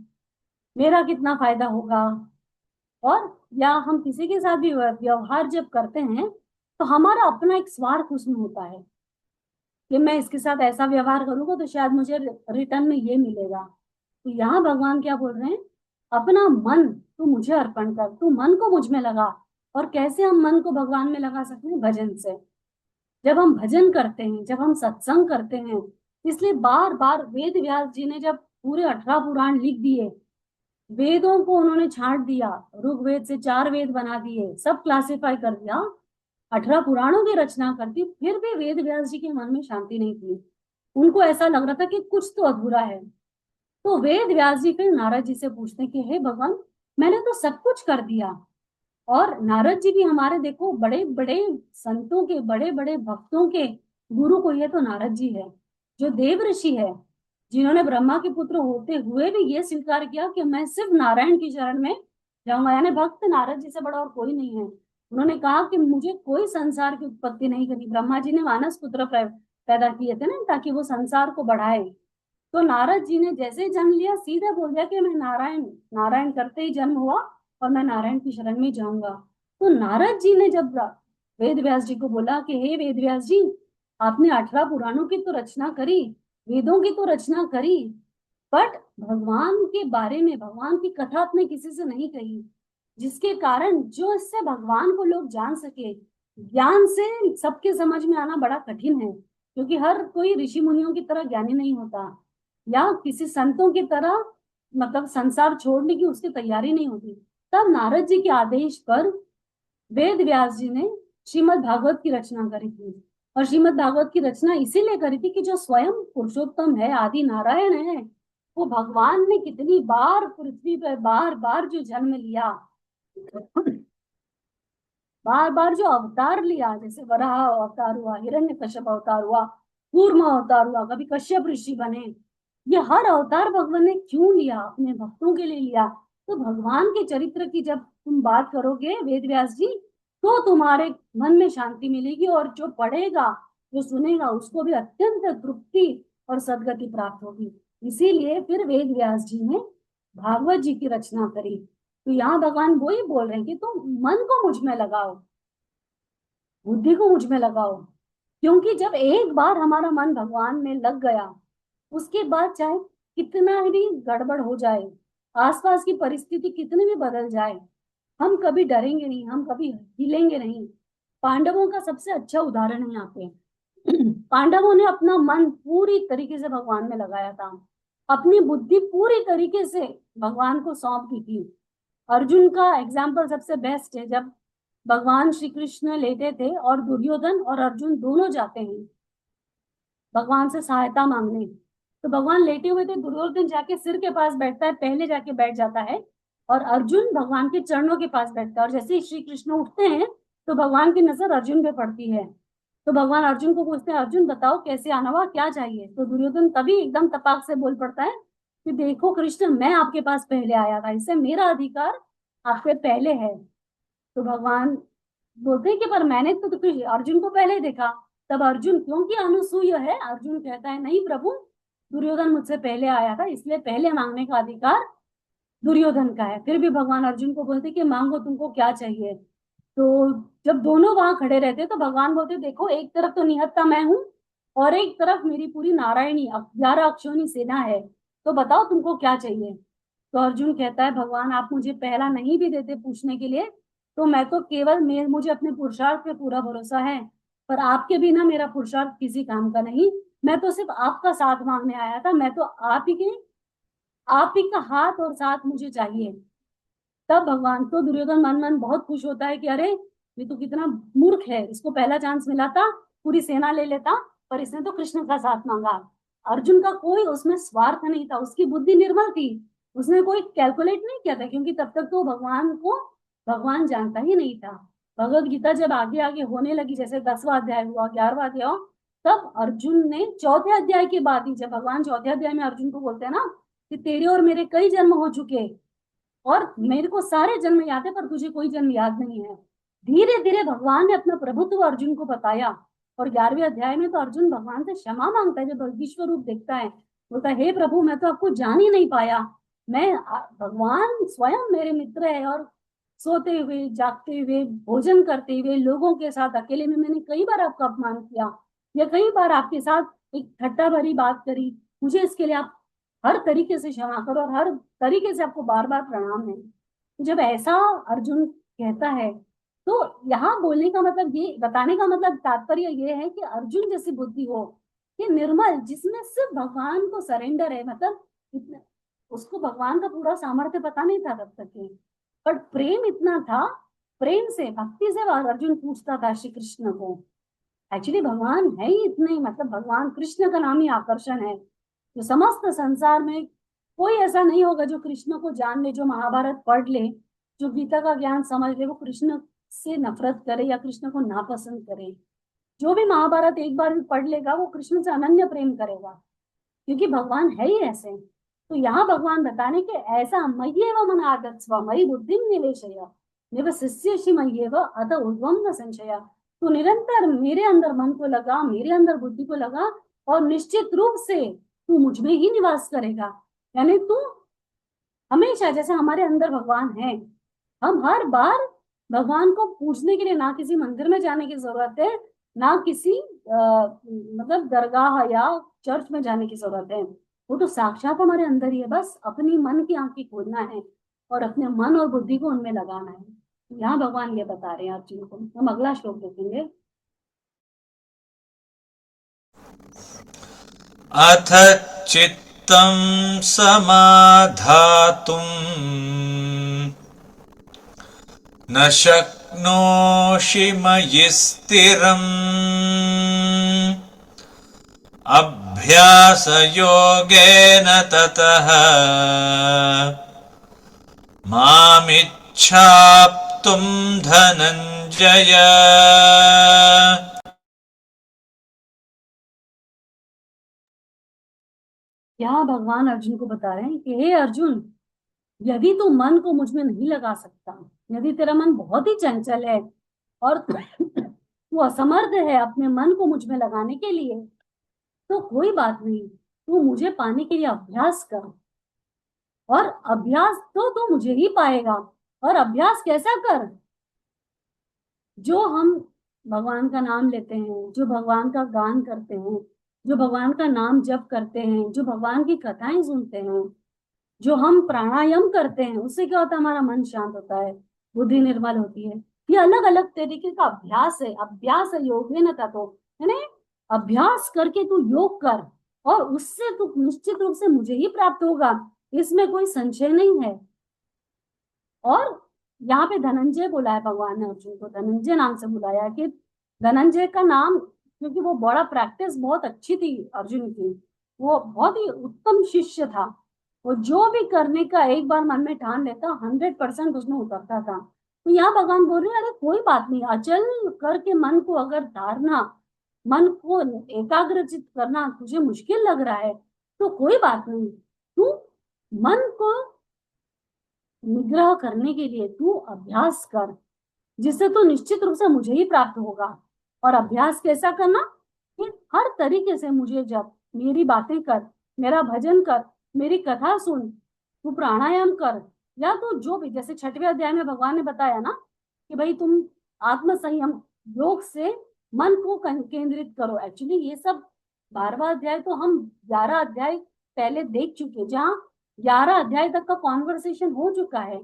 B: मेरा कितना फायदा होगा। और या हम किसी के साथ भी व्यवहार जब करते हैं तो हमारा अपना एक स्वार्थ उसमें होता है कि मैं इसके साथ ऐसा व्यवहार करूंगा तो शायद मुझे रिटर्न में ये मिलेगा। तो यहाँ भगवान क्या बोल रहे हैं, अपना मन तू मुझे अर्पण कर, तू मन को मुझ में लगा। और कैसे हम मन को भगवान में लगा सकते हैं, भजन से। जब हम भजन करते हैं, जब हम सत्संग करते हैं, इसलिए बार बार वेद व्यास जी ने जब पूरे 18 पुराण लिख दिए, वेदों को उन्होंने छांट दिया, ऋग्वेद से 4 वेद बना दिए, सब क्लासिफाई कर दिया, 18 पुराणों की रचना कर दी, फिर भी वेद व्यास जी के मन में शांति नहीं थी। उनको ऐसा लग रहा था कि कुछ तो अधूरा है। तो वेद व्यास जी फिर नारद जी से पूछते कि हे भगवान, मैंने तो सब कुछ कर दिया। और नारद जी भी हमारे देखो बड़े बड़े संतों के, बड़े बड़े भक्तों के गुरु को, ये तो नारद जी है जो देव ऋषि है, जिन्होंने ब्रह्मा के पुत्र होते हुए भी ये स्वीकार किया कि मैं सिर्फ नारायण की शरण में जाऊंगा। यानी भक्त नारद जी से बड़ा और कोई नहीं है। उन्होंने कहा कि मुझे कोई संसार की उत्पत्ति नहीं करनी। ब्रह्मा जी ने मानस पुत्र पैदा किए थे ना, ताकि वो संसार को बढ़ाए। तो नारद जी ने जैसे जन्म लिया सीधे बोल दिया कि मैं नारायण, नारायण करते ही जन्म हुआ और मैं नारायण की शरण में जाऊंगा। तो नारद जी ने जब वेद व्यास जी को बोला कि हे वेद व्यास जी, आपने 18 पुराणों की तो रचना करी, वेदों की तो रचना करी, बट भगवान के बारे में, भगवान की कथा आपने किसी से नहीं कही, जिसके कारण जो इससे भगवान को लोग जान सके। ज्ञान से सबके समझ में आना बड़ा कठिन है, क्योंकि हर कोई ऋषि मुनियों की तरह ज्ञानी नहीं होता, या किसी संतों की तरह मतलब संसार छोड़ने की उसकी तैयारी नहीं होती। तब नारद जी के आदेश पर वेद व्यास जी ने श्रीमद् भागवत की रचना करी थी। और श्रीमद् भागवत की रचना इसीलिए करी थी कि जो स्वयं पुरुषोत्तम है, आदि नारायण है, वो भगवान ने कितनी बार पृथ्वी पर बार बार जो जन्म लिया, बार बार जो अवतार लिया, जैसे वराह अवतार हुआ, हिरण्यकश्यप अवतार हुआ, कूर्म अवतार हुआ, कभी कश्यप ऋषि बने, ये हर अवतार भगवान ने क्यों लिया, अपने भक्तों के लिए लिया। तो भगवान के चरित्र की जब तुम बात करोगे वेद व्यास जी, तो तुम्हारे मन में शांति मिलेगी, और जो पढ़ेगा, जो सुनेगा, उसको भी अत्यंत तृप्ति और सदगति प्राप्त होगी। इसीलिए फिर वेद व्यास जी ने भागवत जी की रचना करी। तो यहाँ भगवान वही बोल रहे हैं कि तुम मन को मुझ में लगाओ, बुद्धि को मुझ में लगाओ। क्योंकि जब एक बार हमारा मन भगवान में लग गया, उसके बाद चाहे कितना भी गड़बड़ हो जाए, आसपास की परिस्थिति कितनी भी बदल जाए, हम कभी डरेंगे नहीं, हम कभी हिलेंगे नहीं। पांडवों का सबसे अच्छा उदाहरण है यहाँ पे। पांडवों ने अपना मन पूरी तरीके से भगवान में लगाया था, अपनी बुद्धि पूरी तरीके से भगवान को सौंप दी थी। अर्जुन का एग्जाम्पल सबसे बेस्ट है। जब भगवान श्री कृष्ण लेटे थे और दुर्योधन और अर्जुन दोनों जाते हैं भगवान से सहायता मांगने, तो भगवान लेटे हुए थे, दुर्योधन जाके सिर के पास बैठता है, पहले जाके बैठ जाता है, और अर्जुन भगवान के चरणों के पास बैठता है। और जैसे ही श्री कृष्ण उठते हैं तो भगवान की नजर अर्जुन पे पड़ती है। तो भगवान अर्जुन को पूछते हैं, अर्जुन बताओ कैसे आना हुआ, क्या चाहिए? तो दुर्योधन तभी एकदम तपाक से बोल पड़ता है कि देखो कृष्ण, मैं आपके पास पहले आया था, इससे मेरा अधिकार आपके पहले है। तो भगवान बोलते हैं कि पर मैंने तो अर्जुन को पहले देखा। तब अर्जुन, क्योंकि अनुसूय है, अर्जुन कहता है नहीं प्रभु, दुर्योधन मुझसे पहले आया था, इसलिए पहले मांगने का अधिकार दुर्योधन का है। फिर भी भगवान अर्जुन को बोलते कि मांगो, तुमको क्या चाहिए। तो जब दोनों वहां खड़े रहते तो भगवान बोलते, देखो एक तरफ तो निहत्था मैं हूं और एक तरफ मेरी पूरी नारायणी 11 अक्षौनी सेना है, तो बताओ तुमको क्या चाहिए। तो अर्जुन कहता है, भगवान आप मुझे पहला नहीं भी देते पूछने के लिए, तो मैं तो केवल मुझे अपने पुरुषार्थ पे पूरा भरोसा है, पर आपके बिना मेरा पुरुषार्थ किसी काम का नहीं। मैं तो सिर्फ आपका साथ मांगने आया था, मैं तो आप ही का हाथ और साथ मुझे चाहिए। तब भगवान, तो दुर्योधन मन मन बहुत खुश होता है कि अरे ये तो कितना मूर्ख है, इसको पहला चांस मिला था, पूरी सेना ले लेता, पर इसने तो कृष्ण का साथ मांगा। अर्जुन का कोई उसमें स्वार्थ नहीं था, उसकी बुद्धि निर्मल थी, उसने कोई कैलकुलेट नहीं किया था, क्योंकि तब तक तो भगवान को भगवान जानता ही नहीं था। भगवत गीता जब आगे आगे होने लगी, जैसे 10वां अध्याय हुआ, 11वां अध्याय हुआ, तब अर्जुन ने चौथे अध्याय की बात ही, जब भगवान चौथे अध्याय में अर्जुन को बोलते हैं ना कि तेरे और मेरे कई जन्म हो चुके और मेरे को सारे जन्म याद है, पर तुझे कोई जन्म याद नहीं है। धीरे धीरे भगवान ने अपना प्रभुत्व अर्जुन को बताया, और 11वें अध्याय में तो अर्जुन भगवान से क्षमा मांगता है, जब विश्व रूप देखता है, बोलता है हे प्रभु, मैं तो आपको जान ही नहीं पाया, भगवान स्वयं मेरे मित्र है, और सोते हुए, जागते हुए, भोजन करते हुए, लोगों के साथ अकेले में मैंने कई बार आपका अपमान किया, या कई बार आपके साथ एक ठट्टा भरी बात करी, मुझे इसके लिए आप हर तरीके से क्षमा करो, और हर तरीके से आपको बार बार प्रणाम है। तो जब ऐसा अर्जुन कहता है, तो यहाँ बोलने का मतलब, ये बताने का मतलब, तात्पर्य ये है कि अर्जुन जैसी बुद्धि हो, कि निर्मल, जिसमें सिर्फ भगवान को सरेंडर है, मतलब इतना, उसको भगवान का पूरा सामर्थ्य पता नहीं था तब तक के, पर प्रेम इतना था, प्रेम से, भक्ति से अर्जुन पूछता था श्री कृष्ण को। एक्चुअली भगवान है ही इतने, मतलब भगवान कृष्ण का नाम ही आकर्षण है। जो समस्त संसार में कोई ऐसा नहीं होगा जो कृष्ण को जान ले, जो महाभारत पढ़ ले, जो गीता का ज्ञान समझ ले, वो कृष्ण से नफरत करे या कृष्ण को नापसंद करे। जो भी महाभारत एक बार भी पढ़ लेगा वो कृष्ण से अनन्य प्रेम करेगा, क्योंकि भगवान है ही ऐसे। तो यहाँ भगवान बताने के ऐसा, मय्येव मन आदत्स्व मयि बुद्धिं निवेशय निवसिष्यसि मय्येव अत ऊर्ध्वं न संशय। तू निरंतर मेरे अंदर मन को लगा, मेरे अंदर बुद्धि को लगा, और निश्चित रूप से तू मुझ में ही निवास करेगा। यानी तू हमेशा, जैसे हमारे अंदर भगवान है, हम हर बार भगवान को पूछने के लिए ना किसी मंदिर में जाने की जरूरत है, ना किसी मतलब दरगाह या चर्च में जाने की जरूरत है। वो तो साक्षात हमारे अंदर ही है, बस अपनी मन की आंखें खोलना है और अपने मन और बुद्धि को उनमें लगाना है। यहाँ भगवान ये बता रहे हैं अर्जुन को। हम अगला श्लोक देखेंगे।
A: अथ चित्तं समाधातुं न शक्नोषि मयि स्थिरम् अभ्यासयोगेन ततः मामिच्छाप्तुं धनञ्जय।
B: यहाँ भगवान अर्जुन को बता रहे हैं कि हे अर्जुन, यदि तू मन को मुझ में नहीं लगा सकता, यदि तेरा मन बहुत ही चंचल है और तू असमर्थ है अपने मन को मुझ में लगाने के लिए, तो कोई बात नहीं, तू मुझे पाने के लिए अभ्यास कर, और अभ्यास तो तू मुझे ही पाएगा। और अभ्यास कैसा कर? जो हम भगवान का नाम लेते हैं, जो भगवान का गान करते हैं, जो भगवान का नाम जप करते हैं, जो भगवान की कथाएं सुनते हैं, जो हम प्राणायाम करते हैं, उससे क्या होता है? हमारा मन शांत होता है, बुद्धि निर्मल होती है। ये अलग अलग तरीके का अभ्यास है। अभ्यास है योग न ततो, यानी अभ्यास करके तू योग कर और उससे तू निश्चित रूप से मुझे ही प्राप्त होगा, इसमें कोई संशय नहीं है। और यहाँ पे धनंजय बुलाया भगवान ने अर्जुन को, धनंजय नाम से बुलाया कि धनंजय का नाम, क्योंकि वो बड़ा प्रैक्टिस बहुत अच्छी थी अर्जुन की, वो बहुत ही उत्तम शिष्य था। वो जो भी करने का एक बार मन में ठान लेता 100% उसमें उतरता था। तो यहाँ भगवान बोल रहे हैं, अरे कोई बात नहीं, अचल करके मन को अगर धारना, मन को एकाग्रचित करना तुझे मुश्किल लग रहा है तो कोई बात नहीं, तू मन को निग्रह करने के लिए तू अभ्यास कर, जिससे तू निश्चित रूप से मुझे ही प्राप्त होगा। और अभ्यास कैसा करना? कि हर तरीके से मुझे जब मेरी बातें कर, मेरा भजन कर, मेरी कथा सुन, तू प्राणायाम कर, या तू जो भी, जैसे 6वें अध्याय में भगवान ने बताया ना कि भाई तुम आत्म संयम योग से मन को केंद्रित करो। एक्चुअली ये सब 12वां अध्याय तो हम 11 अध्याय पहले देख चुके, जहाँ 11 अध्याय तक का कॉन्वर्सेशन हो चुका है।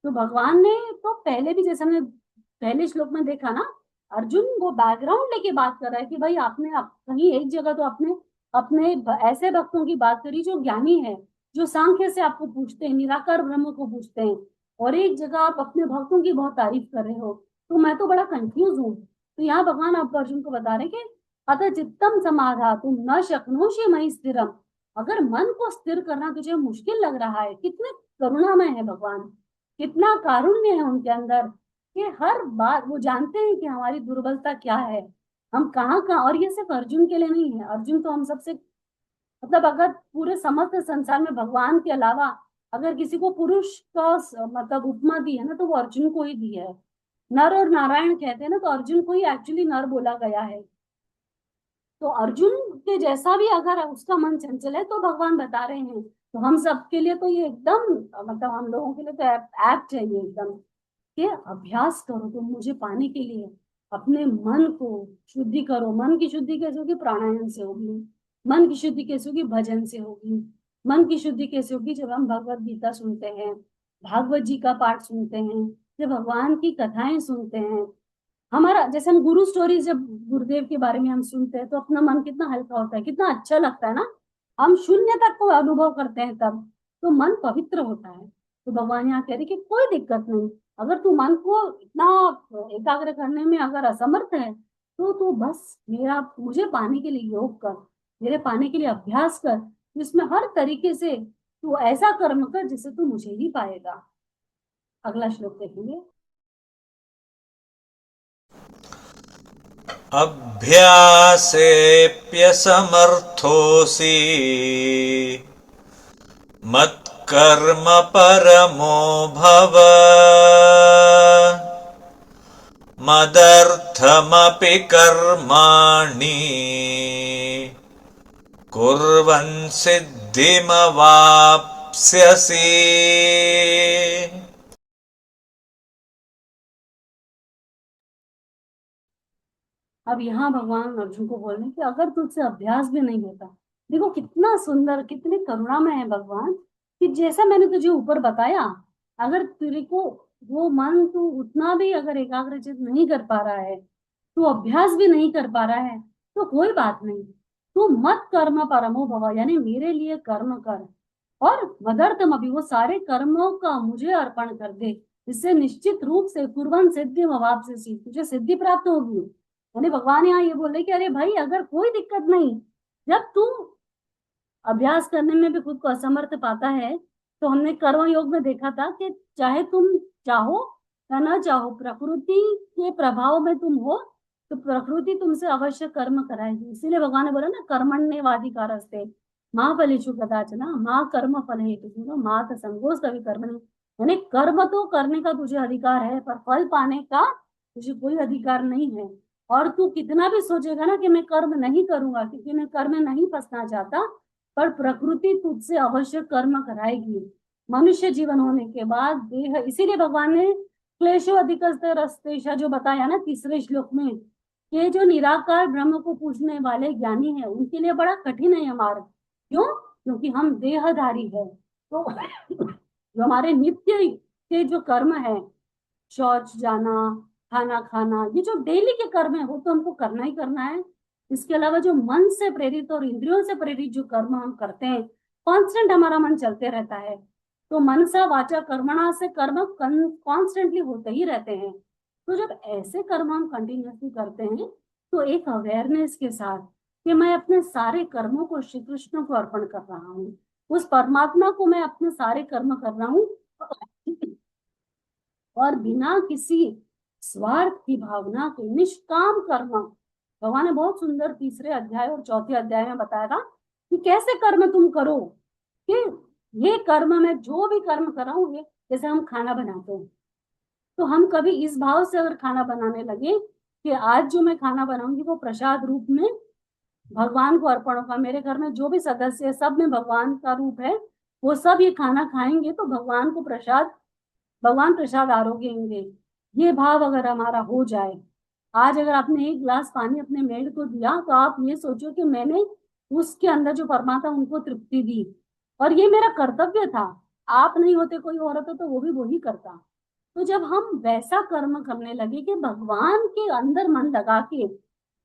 B: तो भगवान ने तो पहले भी, जैसे हमने पहले श्लोक में देखा ना, अर्जुन वो बैकग्राउंड लेके बात कर रहा है कि भाई आपने कहीं एक जगह तो अपने अपने ऐसे भक्तों की बात करी जो ज्ञानी है, जो सांख्य से आपको पूछते हैं, निराकार ब्रह्म को पूछते हैं, और एक जगह आप अपने भक्तों की बहुत तारीफ कर रहे हो, तो मैं तो बड़ा कंफ्यूज हूँ। तो यहाँ भगवान आप अर्जुन को बता रहे कि अतः चित्तम समाधातुम न शक्नोषि मयि स्थिरम, अगर मन को स्थिर करना तुझे मुश्किल लग रहा है, कितने करुणामय है भगवान, कितना कारुण्य है उनके अंदर, कि हर बात वो जानते हैं कि हमारी दुर्बलता क्या है, हम कहाँ कहाँ। और ये सिर्फ अर्जुन के लिए नहीं है, अर्जुन तो हम सबसे, मतलब अगर पूरे समस्त संसार में भगवान के अलावा अगर किसी को पुरुष का मतलब उपमा दी है ना, तो वो अर्जुन को ही दी है। नर और नारायण कहते हैं ना, तो अर्जुन को ही एक्चुअली नर बोला गया है। तो अर्जुन के जैसा भी अगर उसका मन चंचल है तो भगवान बता रहे हैं, तो हम सब के लिए तो ये एकदम, मतलब हम लोगों के लिए तो एप्ट है ये एकदम, कि अभ्यास करो तुम मुझे पाने के लिए, अपने मन को शुद्धि करो। मन की शुद्धि कैसे होगी? प्राणायाम से होगी। मन की शुद्धि कैसे होगी? भजन से होगी। मन की शुद्धि कैसे होगी? जब हम भगवत गीता सुनते हैं, भागवत जी का पाठ सुनते हैं, जब भगवान की कथाएं सुनते हैं, हमारा जैसे हम गुरु स्टोरीज जब गुरुदेव के बारे में हम सुनते हैं तो अपना मन कितना हल्का होता है, कितना अच्छा लगता है ना, हम शून्य तक को अनुभव करते हैं तब, तो मन पवित्र होता है। तो भगवान यहाँ कह रहे कि कोई दिक्कत नहीं, अगर तू मन को इतना एकाग्र करने में अगर असमर्थ है तो तू बस मेरा मुझे पाने के लिए योग कर, मेरे पाने के लिए अभ्यास कर, जिसमें हर तरीके से तू ऐसा कर्म कर जिससे तू मुझे ही पाएगा। अगला श्लोक देखेंगे।
A: अभ्यासेऽप्यसमर्थोऽसि मत्कर्म परमो भव मदर्थमपि कर्माणि कुर्वन् सिद्धिमवाप्स्यसि।
B: अब यहाँ भगवान अर्जुन को बोल रहे हैं कि अगर तुझसे अभ्यास भी नहीं होता, देखो कितना सुंदर, कितने करुणामय है भगवान, कि जैसा मैंने तुझे ऊपर बताया, अगर तेरे को वो मन तू उतना भी अगर एकाग्रचित नहीं कर पा रहा है, तू अभ्यास भी नहीं कर पा रहा है, तो कोई बात नहीं, तू मत कर्म परमो भव, यानी मेरे लिए कर्म कर, और मदर्थम अभी वो सारे कर्मों का मुझे अर्पण कर दे, इससे निश्चित रूप से कुर्बन सिद्धि मवाप से तुझे सिद्धि प्राप्त होगी। यानी भगवान यहाँ ये बोल रहे कि अरे भाई अगर कोई दिक्कत नहीं, जब तू अभ्यास करने में भी खुद को असमर्थ पाता है, तो हमने कर्म योग में देखा था कि चाहे तुम चाहो या ना चाहो, प्रकृति के प्रभाव में तुम हो तो प्रकृति तुमसे अवश्य कर्म कराएगी। इसीलिए भगवान ने बोला ना, कर्मण्येवाधिकारस्ते माँ फलेषु कदाचन माँ कर्म फल हेतु माँ संगोस कभी कर्म नहीं। यानी कर्म तो करने का तुझे अधिकार है, पर फल पाने का तुझे कोई अधिकार नहीं है। और तू कितना भी सोचेगा ना कि मैं कर्म नहीं करूंगा क्योंकि मैं कर्म में नहीं फंसना चाहता, पर प्रकृति तुझसे अवश्य कर्म कराएगी। मनुष्य जीवन होने के बाद देह, इसीलिए भगवान ने क्लेशो अधिकस्ते रस्तेशा जो बताया ना तीसरे श्लोक में, ये जो निराकार ब्रह्म को पूछने वाले ज्ञानी है उनके लिए बड़ा कठिन है ये मार्ग। क्यों? क्योंकि हम देहधारी है। तो जो हमारे नित्य के जो कर्म है, शौच जाना, खाना खाना, ये जो डेली के कर्म है वो तो हमको करना ही करना है। इसके अलावा जो मन से प्रेरित और इंद्रियों से प्रेरित जो कर्म हम करते हैं, कांस्टेंट हमारा मन चलते रहता है। तो मनसा वाचा कर्मणा से कर्म कॉन्स्टेंटली होते ही रहते हैं। तो जब ऐसे कर्म हम कंटिन्यूअसली करते हैं तो एक अवेयरनेस के साथ कि मैं अपने सारे कर्मों को श्री कृष्ण को अर्पण कर रहा हूँ, उस परमात्मा को मैं अपने सारे कर्म कर रहा हूँ, और बिना किसी स्वार्थ की भावना के निष्काम कर्म। भगवान ने बहुत सुंदर तीसरे अध्याय और चौथे अध्याय में बताया था कि कैसे कर्म तुम करो, कि ये कर्म में जो भी कर्म कर रहा हूँ, ये जैसे हम खाना बनाते हैं तो हम कभी इस भाव से अगर खाना बनाने लगे कि आज जो मैं खाना बनाऊंगी वो प्रसाद रूप में भगवान को अर्पण होगा, मेरे घर में जो भी सदस्य है सब में भगवान का रूप है, वो सब ये खाना खाएंगे तो भगवान को प्रसाद, भगवान प्रसाद आरोग्येंगे, ये भाव अगर हमारा हो जाए। आज अगर आपने एक गिलास पानी अपने मेड को दिया तो आप ये सोचो कि मैंने उसके अंदर जो परमात्मा उनको तृप्ति दी और ये मेरा कर्तव्य था। आप नहीं होते कोई और होता तो वो भी वही करता। तो जब हम वैसा कर्म करने लगे कि भगवान के अंदर मन लगा के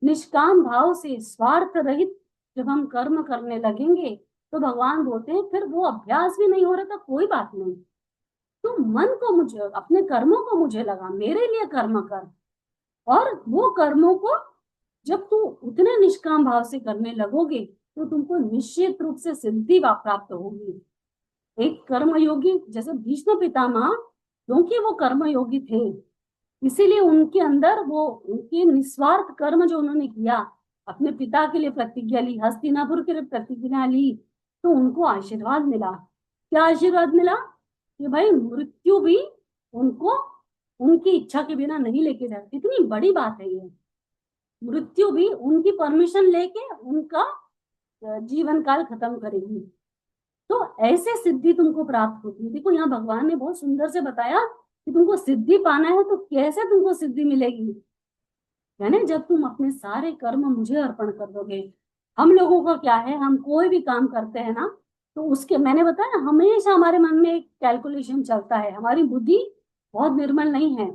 B: निष्काम भाव से स्वार्थ रहित जब हम कर्म करने लगेंगे तो भगवान बोलते हैं फिर वो अभ्यास भी नहीं हो रहा था, कोई बात नहीं, तू मन को मुझे, अपने कर्मों को मुझे लगा, मेरे लिए कर्म कर। और वो कर्मों को जब तू उतने निष्काम भाव से करने लगोगे तो तुमको निश्चित रूप से सिद्धि प्राप्त होगी। एक कर्मयोगी जैसे भीष्म पितामह, क्योंकि वो कर्मयोगी थे इसीलिए उनके अंदर वो उनके निस्वार्थ कर्म जो उन्होंने किया, अपने पिता के लिए प्रतिज्ञा ली, हस्तिनापुर के लिए प्रतिज्ञा ली, तो उनको आशीर्वाद मिला। क्या आशीर्वाद मिला? कि भाई मृत्यु भी उनको उनकी इच्छा के बिना नहीं लेके जाती। कितनी बड़ी बात है ये, मृत्यु भी उनकी परमिशन लेके उनका जीवन काल खत्म करेगी। तो ऐसे सिद्धि तुमको प्राप्त होती है। देखो यहाँ भगवान ने बहुत सुंदर से बताया कि तुमको सिद्धि पाना है तो कैसे तुमको सिद्धि मिलेगी, यानी जब तुम अपने सारे कर्म मुझे अर्पण कर दोगे। हम लोगों का क्या है, हम कोई भी काम करते हैं ना तो उसके, मैंने बताया ना, हमेशा हमारे मन में एक कैलकुलेशन चलता है, हमारी बुद्धि बहुत निर्मल नहीं है,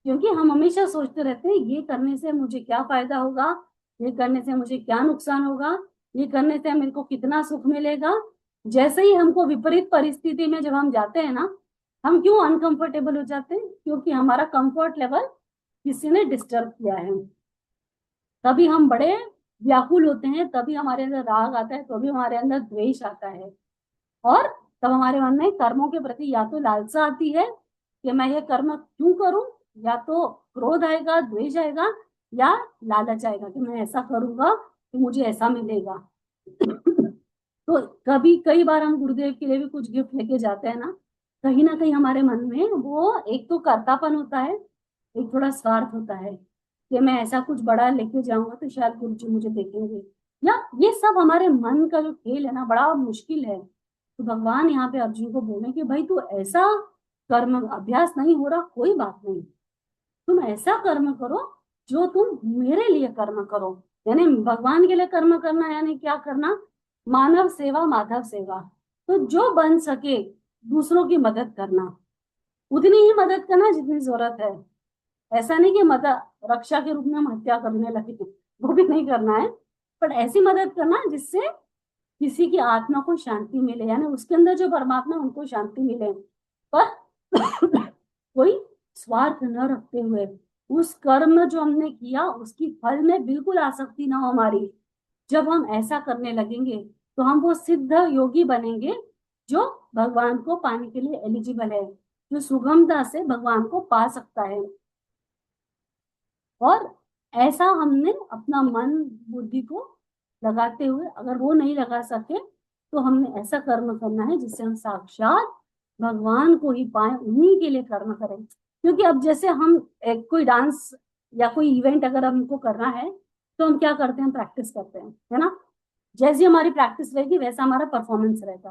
B: क्योंकि हम हमेशा सोचते रहते हैं ये करने से मुझे क्या फायदा होगा, ये करने से मुझे क्या नुकसान होगा, ये करने से मेरे को कितना सुख मिलेगा। जैसे ही हमको विपरीत परिस्थिति में जब हम जाते हैं ना, हम क्यों अनकंफर्टेबल हो जाते हैं? क्योंकि हमारा कंफर्ट लेवल किसी ने डिस्टर्ब किया है। तभी हम बड़े व्याकुल होते हैं, तभी हमारे अंदर राग आता है, तभी हमारे अंदर द्वेष आता है, और तब हमारे मन में कर्मों के प्रति या तो लालसा आती है कि मैं ये कर्म क्यों करूं, या तो क्रोध आएगा, द्वेष आएगा, या लालच आएगा कि मैं ऐसा करूंगा तो मुझे ऐसा मिलेगा। तो कभी कई बार हम गुरुदेव के लिए भी कुछ गिफ्ट लेके जाते हैं ना कहीं हमारे मन में वो एक तो कर्तापन होता है, एक थोड़ा स्वार्थ होता है कि मैं ऐसा कुछ बड़ा लेके जाऊंगा तो शायद गुरु जी मुझे देखेंगे, या ये सब हमारे मन का जो खेल है ना बड़ा मुश्किल है। तो भगवान यहाँ पे अर्जुन को बोले कि भाई तू ऐसा कर्म अभ्यास नहीं हो रहा, कोई बात नहीं, तुम ऐसा कर्म करो जो तुम मेरे लिए कर्म करो। यानी भगवान के लिए कर्म करना यानी क्या करना? मानव सेवा, माधव सेवा। तो जो बन सके दूसरों की मदद करना, उतनी ही मदद करना जितनी जरूरत है। ऐसा नहीं कि मदद रक्षा के रूप में हम हत्या करने लगे, वो भी नहीं करना है, पर ऐसी मदद करना जिससे किसी की आत्मा को शांति मिले, यानी उसके अंदर जो परमात्मा उनको शांति मिले, पर कोई स्वार्थ न रखते हुए, उस कर्म जो हमने किया उसकी फल में बिल्कुल आसक्ति ना हो हमारी। जब हम ऐसा करने लगेंगे तो हम वो सिद्ध योगी बनेंगे जो भगवान को पाने के लिए एलिजिबल है, जो सुगमता से भगवान को पा सकता है। और ऐसा हमने अपना मन बुद्धि को लगाते हुए, अगर वो नहीं लगा सके तो हमने ऐसा कर्म करना है जिससे हम साक्षात भगवान को ही पाए, उन्हीं के लिए कर्म करें। क्योंकि अब जैसे हम कोई डांस या कोई इवेंट अगर हमको करना है तो हम क्या करते हैं, प्रैक्टिस करते हैं, है ना? जैसी हमारी प्रैक्टिस रहेगी वैसा हमारा परफॉर्मेंस रहेगा।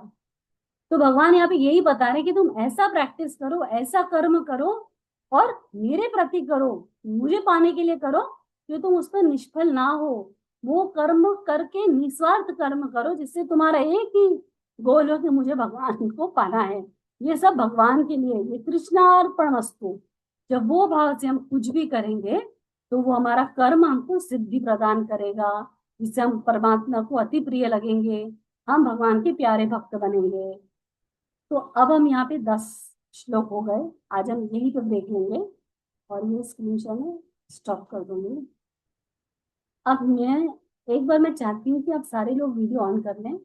B: तो भगवान यहाँ पे यही बता रहे हैं कि तुम ऐसा प्रैक्टिस करो, ऐसा कर्म करो और मेरे प्रति करो, मुझे पाने के लिए करो कि तुम उस पर निष्फल ना हो। वो कर्म करके निस्वार्थ कर्म करो जिससे तुम्हारा एक ही गोल हो कि मुझे भगवान को पाना है। ये सब भगवान के लिए, ये कृष्णार्पणमस्तु। जब वो भाव से हम कुछ भी करेंगे तो वो हमारा कर्म हमको सिद्धि प्रदान करेगा, जिससे हम परमात्मा को अति प्रिय लगेंगे, हम भगवान के प्यारे भक्त बनेंगे। तो अब हम यहाँ पे 10 श्लोक हो गए, आज हम यही पे ब्रेक लेंगे और ये स्क्रीन शॉट में स्टॉप कर दूंगी। अब मैं एक बार मैं चाहती हूँ कि आप सारे लोग वीडियो ऑन कर लें